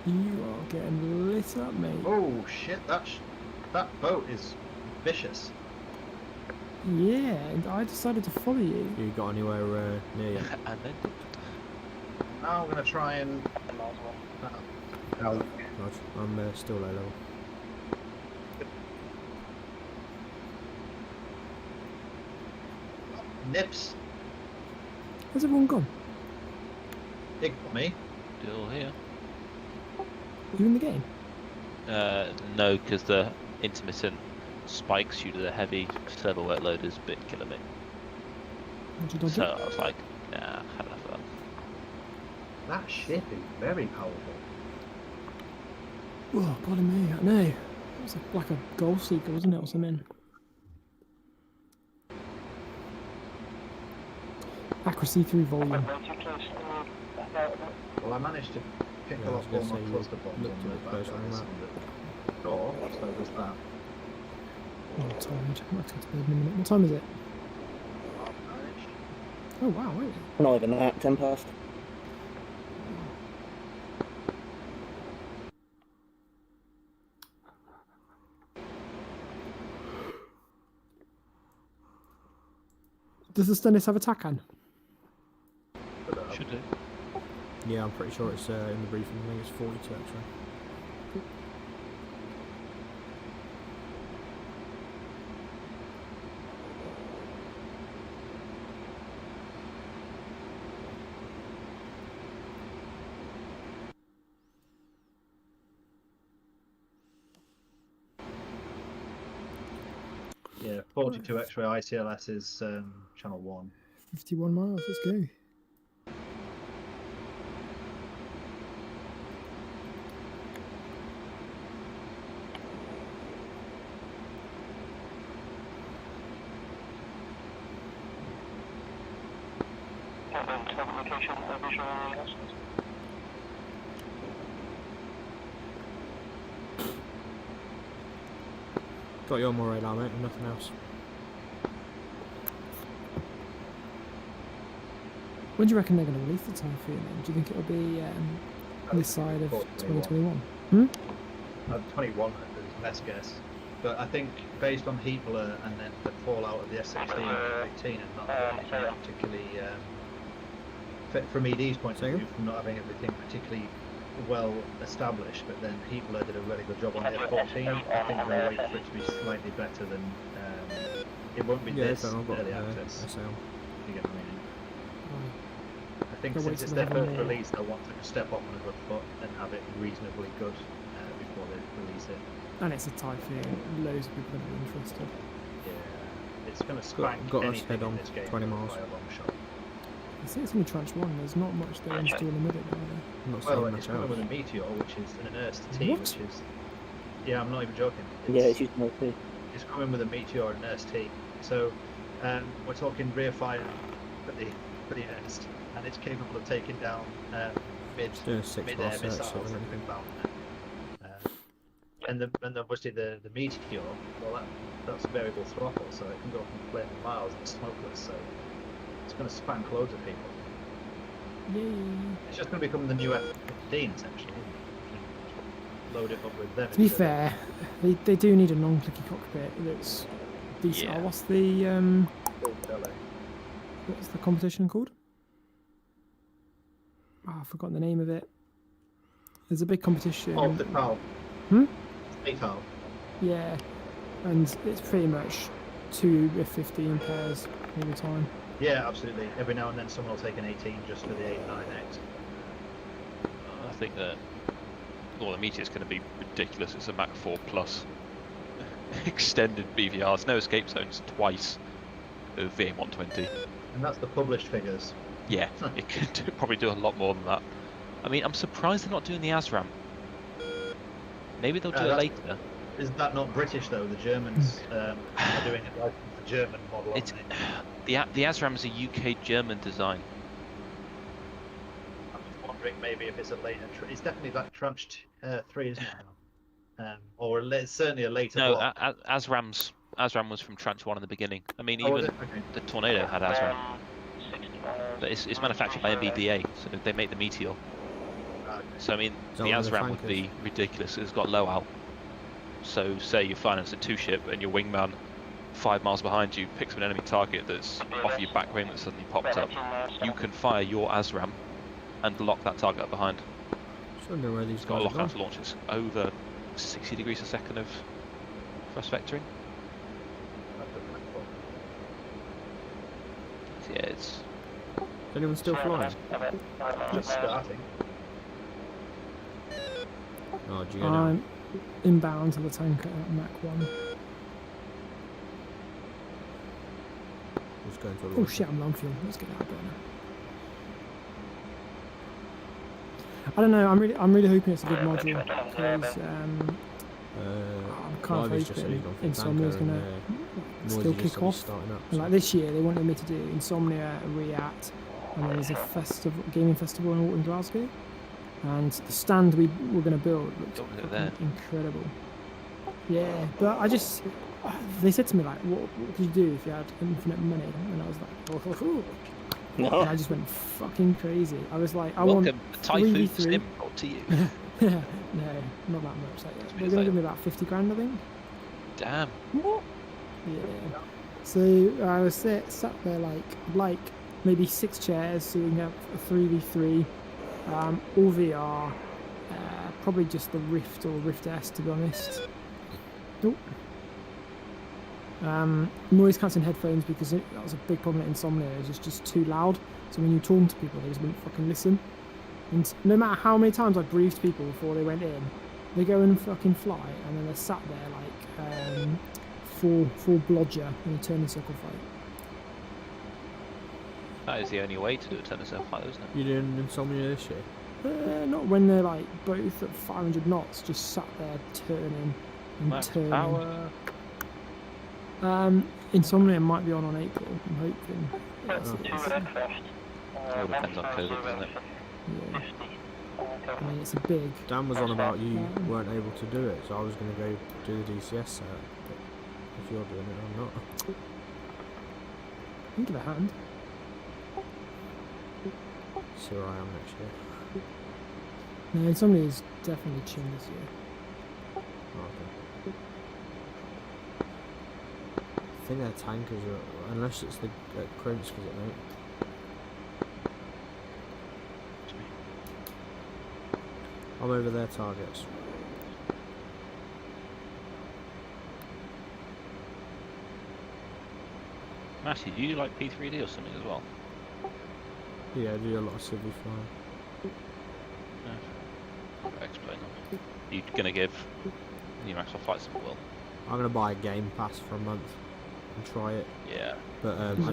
You are getting lit up, mate. Oh shit! That boat is vicious. Yeah, and I decided to follow you. You got anywhere near you? And then Now I'm gonna try and. Roger. I'm still low level. Nips. Where's everyone gone? Big for me. still here. You in the game? No, because the intermittent spikes due to the heavy server workload has been killing me. So I was like, nah, had enough of that. That ship is very powerful. Oh, pardon me, I know. It was like a goal seeker, wasn't it, or something? Accuracy through volume. Well, I managed to pick a lot more cluster bombs on the back on the door, so there's that. Oh, I'm tired. I might have to bed in a minute. What time is it? Oh, wow, wait. Not even that, 10 past. Does the Stennis have a TACAN? Should do. Yeah, I'm pretty sure it's in the briefing. I think it's 42 actually. Yeah, 42 X-ray ICLS is channel 1. 51 miles, let's go. Got you on my radar, mate, and nothing else. When do you reckon they're going to release the Typhoon then? Do you think it'll be this side of 2021? 21 is best guess. But I think based on heat blur and then the fallout of the S16 and 18 and not having particularly, from ED's point of view, from not having everything particularly well established, but then heat blur did a really good job on the F14. I think we'll wait for it to be slightly better than, it won't be this early access. If you get what I mean. I think since it's their first release, they'll want to step up on a good foot and have it reasonably good before they release it. And it's a Typhoon, loads of people are going to be interested. Yeah, it's going to spank got us anything head on in this game 20 miles. by a long shot. I see it's only tranche 1, there's not much there to do in the middle, are there? Not Well, saying it's much coming else. with a Meteor, which is an Inurst T, What? which is... Yeah, I'm not even joking. It's using LP. It's coming with a Meteor and Inurst T. So, we're talking rear fire for the Inurst, and it's capable of taking down Doing 6 mid-air bar search, missiles 7 and anything. inbound. And obviously the Meteor, well, that's a variable throttle, so it can go from flaming miles and smokeless, so it's going to spank loads of people. Yay! It's just going to become the new F-15 essentially. Load it up with them. To be fair, they do need a non-clicky cockpit that's decent. Yeah. Oh, what's the competition called? Oh, I've forgotten the name of it. There's a big competition. Oh, the PAL. PAL. Yeah, and it's pretty much 2 F-15 pairs all the time. Yeah, absolutely. Every now and then someone will take an 18 just for the 89X. I think that the Meteor's going to be ridiculous. It's a Mach 4 plus extended BVRs, no escape zones twice of VM120. And that's the published figures. Yeah, it could probably do a lot more than that. I mean, I'm surprised they're not doing the ASRAM. Maybe they'll do it later. Is that not British though? The Germans are doing it like the German model. It's the ASRAM is a UK-German design. I'm just wondering maybe if it's a later. It's definitely like tranche 3, isn't it? Or certainly a later. No, block. ASRAM was from tranche 1 in the beginning. I mean, Oh, was even it? Okay. the Tornado had ASRAM, but it's manufactured by MBDA, so they make the Meteor. Okay. So I mean, Is the that one of the ASRAM would be ridiculous. It's got low out. So say you finance a 2-ship and your wingman 5 miles behind you picks up an enemy target that's off your back wing that suddenly popped up. You can fire your ASRAM and lock that target up behind. Just wondering where these It's got a guys lockout are. to launch. It's over 60 degrees a second of thrust vectoring. So yeah, it's Is anyone still flying? Just starting. Oh, do you go now? I'm inbound to the tanker at Mach 1. Just going to a Oh launch. shit, I'm low on fuel. Let's get out of there now. I don't know. I'm really hoping it's a good module because I'm kind of Live is just hoping illegal for Insomnia's tanker gonna and, still Noisy just kick said he's off. starting up, And like so- this year, they wanted me to do Insomnia, React, and then there's a festival, gaming festival in Glasgow. And the stand we were going to build looked Don't look fucking there. incredible. Yeah, but they said to me like, what could you do if you had infinite money? And I was like, oh. No. And I just went fucking crazy. I was like, I welcome want Typhoon 3v3. Slim brought to you. No, not that much. Like, they're going to give me about 50 grand, I think. Damn. What? Yeah. So I was sat there like maybe 6 chairs, so we can have a 3v3, all VR, probably just the Rift or Rift S to be honest. Oh. Noise cancelling headphones because that was a big problem at Insomnia. It was just too loud. So when you talk to people, they just wouldn't fucking listen. And no matter how many times I briefed people before they went in, they go and fucking fly, and then they're sat there like full blodger in a turn and circle fight. That is the only way to do a turn and circle fight, isn't it? You doing Insomnia this year? Not when they're like both at 500 knots, just sat there turning and Max turning. power. Insomnia might be on April. I'm hoping. All depends on COVID, doesn't it? Yeah. I mean, it's a big. Dan was on about you weren't able to do it, so I was going to go do the DCS set. But if you're doing it, I'm not. I'll give a hand. See where I am next year. No, Insomnia is definitely chin this year. Okay. I think their tankers are, unless it's the Crimps, because it mate. I'm over their targets. Matty, do you like P3D or something as well? Yeah, I do a lot of civvy flying. Explain that. You're gonna give new Maxwell flight some will. I'm gonna buy a game pass for a month and try it. Yeah. But I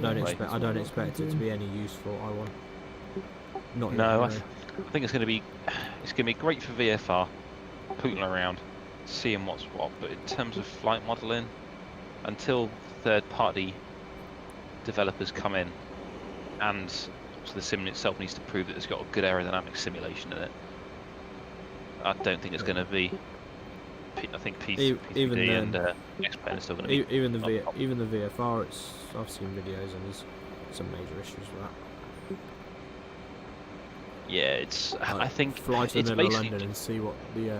don't expect it to be any useful. I want. Not yet, no, anyway. I think it's gonna be great for VFR, pootling around, seeing what's what. But in terms of flight modelling, until third-party developers come in, and so the sim itself needs to prove that it's got a good aerodynamic simulation in it, I don't think it's going to be. I think P3D and X-Plane are still going to be. Even the VFR, I've seen videos and there's some major issues with that. Yeah, it's. I think fly to it's the middle of basically London and see what the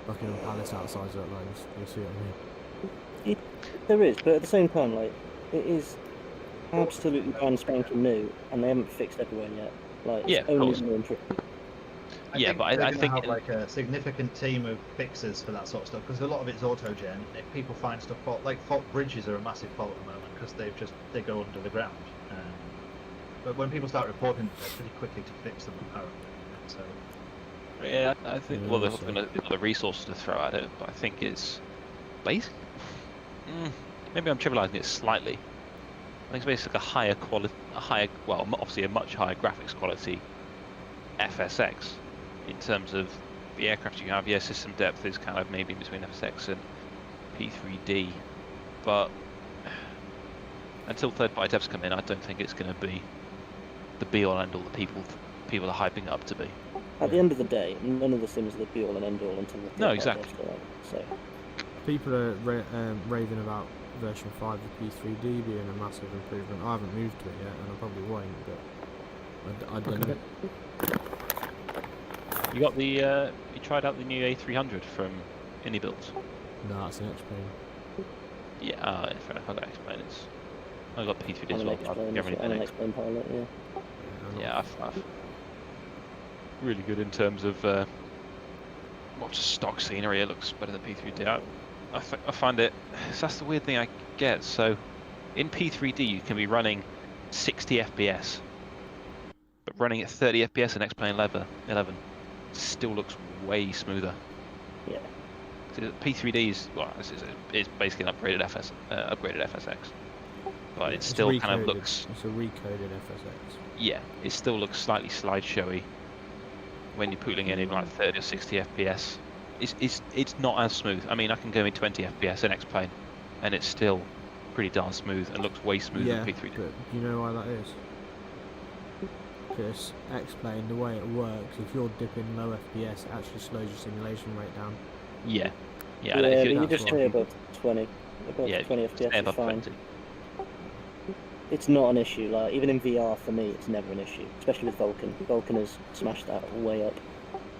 Buckingham Palace outside of that lines. You see what I mean? There is, but at the same time, like, it is absolutely brand spanking new, and they haven't fixed everyone yet. Like, yeah, it's only more improved. I think have like a significant team of fixers for that sort of stuff, because a lot of it's autogen. If people find stuff like fault bridges are a massive fault at the moment because they go under the ground. But when people start reporting, they're pretty quickly to fix them apparently. So yeah, I think they've got the resources to throw at it, but I think it's basic. Maybe I'm trivializing it slightly. I think it's basically obviously a much higher graphics quality FSX in terms of the aircraft you have. Yeah, system depth is kind of maybe between FSX and P3D, but until third-party devs come in, I don't think it's going to be the be-all and end-all that people are hyping it up to be. At the end of the day, none of the sims are the be-all and end-all until the no, exactly. So people are raving about version 5 of P3D being a massive improvement. I haven't moved to it yet, and I probably won't, but I don't know. You got the you tried out the new A300 from Builds? No, it's an X-Plane. Yeah, fair enough. I got X-Plane. I got P3D as well. I'm an X-Plane pilot, yeah. Yeah, I've really good in terms of just stock scenery. It looks better than P3D. I find it. So that's the weird thing I get. So in P3D you can be running 60 FPS, but running at 30 FPS in X-Plane 11 still looks way smoother. Yeah. So P3D is it's basically an upgraded FSX, but it still kind of looks. It's a recoded FSX. Yeah, it still looks slightly slideshowy when you're pulling in like 30 or 60 FPS. It's not as smooth. I mean, I can go in 20 FPS in X-Plane, and it's still pretty darn smooth and looks way smoother than P3D. But you know why that is? Because X-Plane, the way it works, if you're dipping low FPS, it actually slows your simulation rate down. Yeah. Yeah, but you just stay above 20. Above 20 FPS is fine. 20. It's not an issue. Like, even in VR, for me, it's never an issue. Especially with Vulcan. Vulcan has smashed that way up.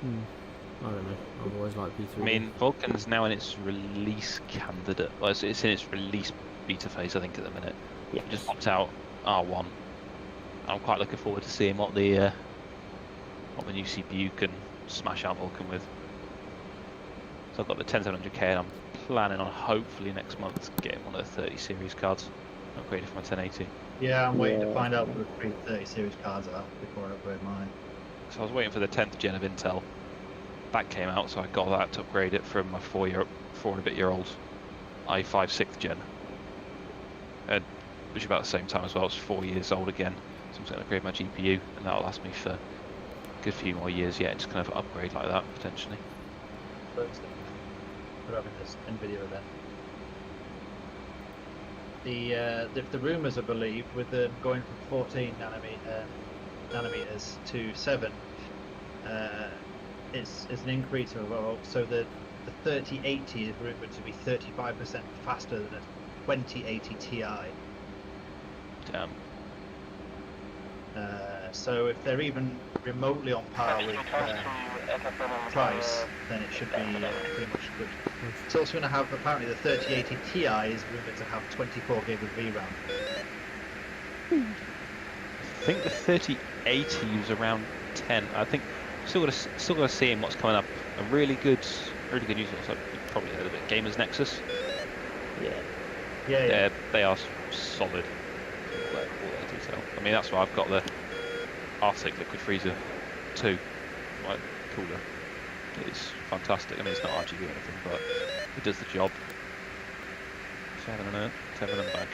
I don't know. I've always liked P3. I mean, Vulcan's now in its release candidate. Well, it's in its release beta phase, I think, at the minute. Yeah. It just popped out R1. I'm quite looking forward to seeing what the new CPU can smash out Vulcan with. So I've got the 10700K, and I'm planning on hopefully next month getting one of the 30 series cards upgraded from my 1080. Yeah, I'm waiting to find out what the 30 series cards are before I upgrade mine. So I was waiting for the 10th gen of Intel. That came out, so I got that to upgrade it from my 4 and a bit year old i5 6th gen, which is about the same time as well. It's 4 years old again, so I'm going to upgrade my GPU, and that'll last me for a good few more years yet. Just kind of upgrade like that potentially. We're having this NVIDIA event. If the rumours are believed, with them going from 14 nanometers to 7, it's an increase of so the 3080 is rumoured to be 35% faster than a 2080 Ti. Damn. So if they're even remotely on par with price, then it should be pretty much good. It's also going to have, apparently the 3080 Ti is rumoured to have 24 gig of VRAM. I think the 3080 was around 10. I think still got to see what's coming up. A really good news also probably a little bit Gamers Nexus. Yeah. They are solid. All their detail. I mean, that's why I've got the Arctic Liquid Freezer 2, right, cooler. It's fantastic. I mean, it's not RGB or anything, but it does the job. 7 and back.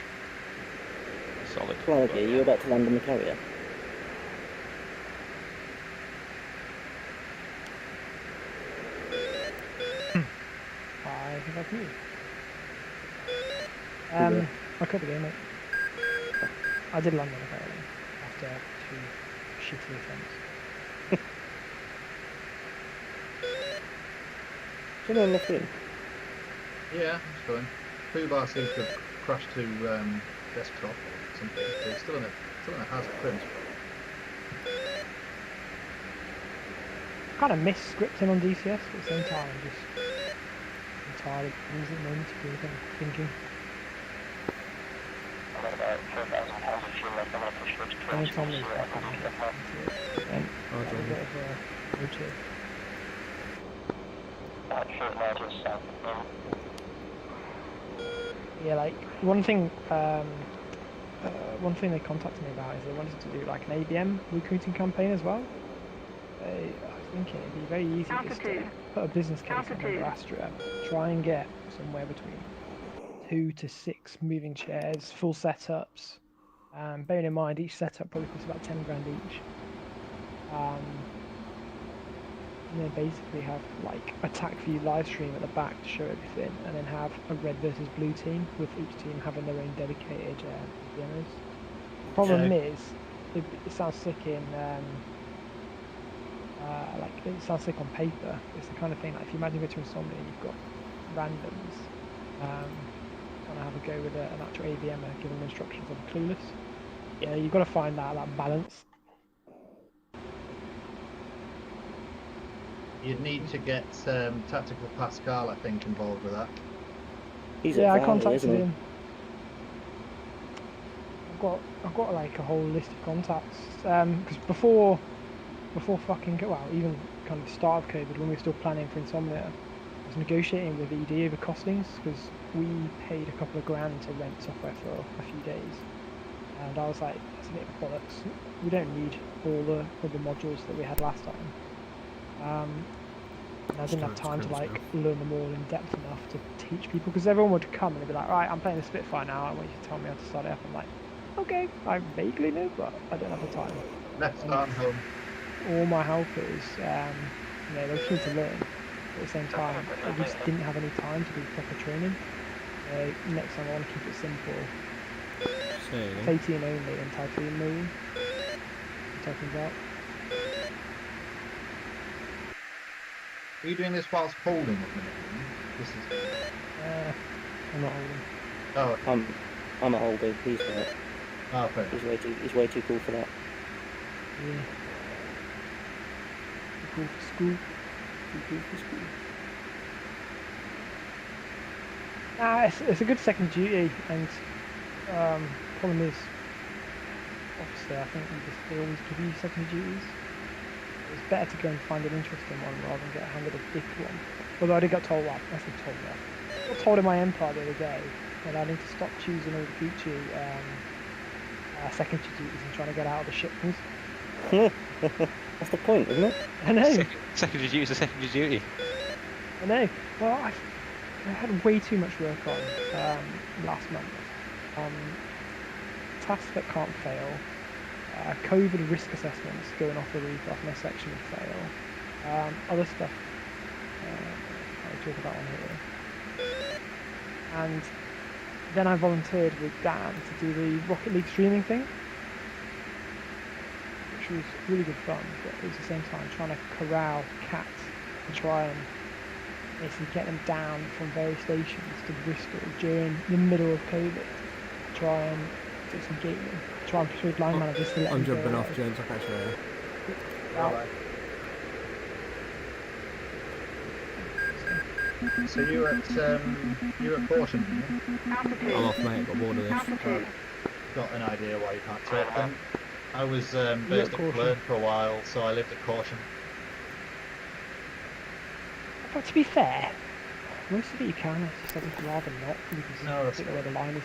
Solid. Clarky, are you about to land on the carrier? I think I can. I cut the game, mate. I did land on the carrier after 2 shitty attempts. Should I left in? Yeah, it's fine. Foobar seems to have crashed to desktop or something, but it's still in a hazard print. Kind of miss scripting on DCS, but at the same time, I'm tired of using it at the moment to do anything thinking. Anytime there's a bit of a routine. Yeah, like one thing they contacted me about is they wanted to do like an ABM recruiting campaign as well. I was thinking it'd be very easy just to put a business case on under Astra, try and get somewhere between 2 to 6 moving chairs, full setups. Bearing in mind each setup probably costs about 10 grand each. And then basically have like a TAC view live stream at the back to show everything, and then have a red versus blue team with each team having their own dedicated DMs. The problem is, it sounds sick in like it sounds sick on paper. It's the kind of thing like if you imagine going to Insomnia, you've got randoms trying to have a go with an actual ABMer giving them instructions on clueless. Yeah, you've got to find that balance. You'd need to get Tactical Pascal, I think, involved with that. I contacted him. I've got like a whole list of contacts. Because before even kind of start of COVID, when we were still planning for Insomnia, I was negotiating with ED over costings because we paid a couple of grand to rent software for a few days, and I was like, that's a bit of bollocks. We don't need all the other modules that we had last time. And I didn't have time to like learn them all in depth enough to teach people, because everyone would come and they'd be like, right, I'm playing the Spitfire now, I want you to tell me how to start it up. I'm like, okay, I vaguely know, but I don't have the time. Let's start home. All my helpers, they were keen to learn, but at the same time, we just didn't have any time to do proper training. Next time I want to keep it simple. 18 only and Typhoon Marine. Typhoon's out. Are you doing this whilst holding at the minute? This is. I'm not holding. Oh, okay. I'm not holding. He's not. Oh, fair. He's way too cool for that. Yeah. Too cool for school. Too cool for school. It's a good second duty, and problem is, obviously, I think they always give you second duties. It's better to go and find an interesting one rather than get handed a big one. Although I did get told that. I got told in my Empire the other day that I need to stop choosing all the Gucci secondary duties and trying to get out of the ship things. That's the point, isn't it? I know. Secondary duty is a secondary duty. I know. Well, I had way too much work on last month. Tasks that can't fail, COVID risk assessments going off the roof off my section would fail, other stuff I'll talk about on here. And then I volunteered with Dan to do the Rocket League streaming thing, which was really good fun, but at the same time trying to corral cats and try and basically get them down from various stations to Bristol during the middle of COVID to try and do some gaming, try and persuade line managers to let them go I'm jumping off, away. James, I'll catch you later. So you were at Caution, Altitude. I'm off, mate, got bored of this. Altitude. got an idea why you can't talk then. I was based at Clerne for a while, so I lived at Caution. But to be fair, most of it you can, I just rather not, because No, I don't know where the line is.